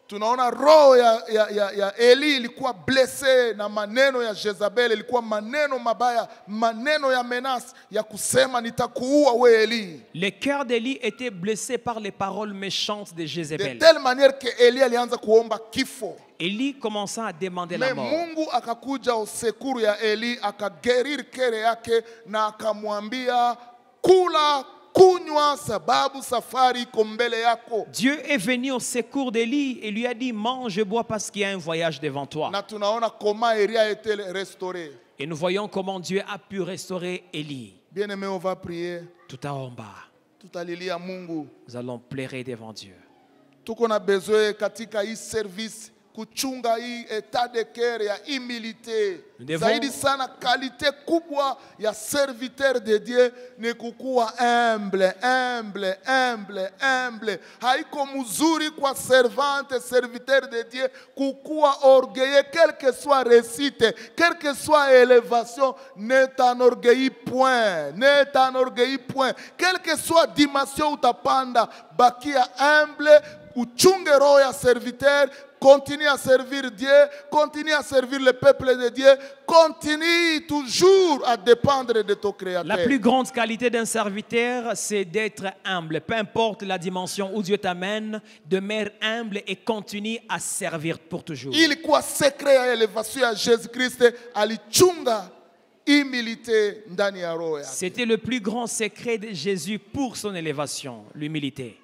Tunaona roho ya Eli ilikuwa blessé na maneno ya Jezabel, ilikuwa maneno mabaya, maneno ya menace ya kusema nitakuua we Eli. Le cœur d'Élie était blessé par les paroles méchantes de De Jézabel. telle manière que Eli alianza kuomba kifo. Élie commença à demander Mais la mort. Mungu akakuja usekuru ya Eli, akagerir kere yake na akamwambia kula kunywa sababu safari iko mbele yako. Dieu est venu au secours d'Élie et lui a dit mange et bois parce qu'il y a un voyage devant toi. Na tunaona comment Eli a été restauré. Et nous voyons comment Dieu a pu restaurer Élie. Bien-aimé, on va prier. Tutaomba. Tutalilia Mungu. Nous allons pleurer devant Dieu. Tuko na besoin katika hii service kuchunga hii etat de cœur ya humilité. Zaidi sana kalite kubwa ya serviteur de Dieu ni kukuwa humble. Haiko mzuri kwa servante, serviteur de Dieu kukuwa orgueilleux, quelle que soit réussite, quelle que soit élévation, ne t'enorgueillis point. Quelle que soit dimension utapanda, bakia humble, uchunge roho ya serviteur. Continue à servir Dieu, continue à servir le peuple de Dieu, continue toujours à dépendre de ton Créateur. La plus grande qualité d'un serviteur, c'est d'être humble. Peu importe la dimension où Dieu t'amène, demeure humble et continue à servir pour toujours. Ilikuwa secret ya elevation ya Jésus-Christ, alichunga humilité ndani ya roho yake. C'était le plus grand secret de Jésus pour son élévation, l'humilité.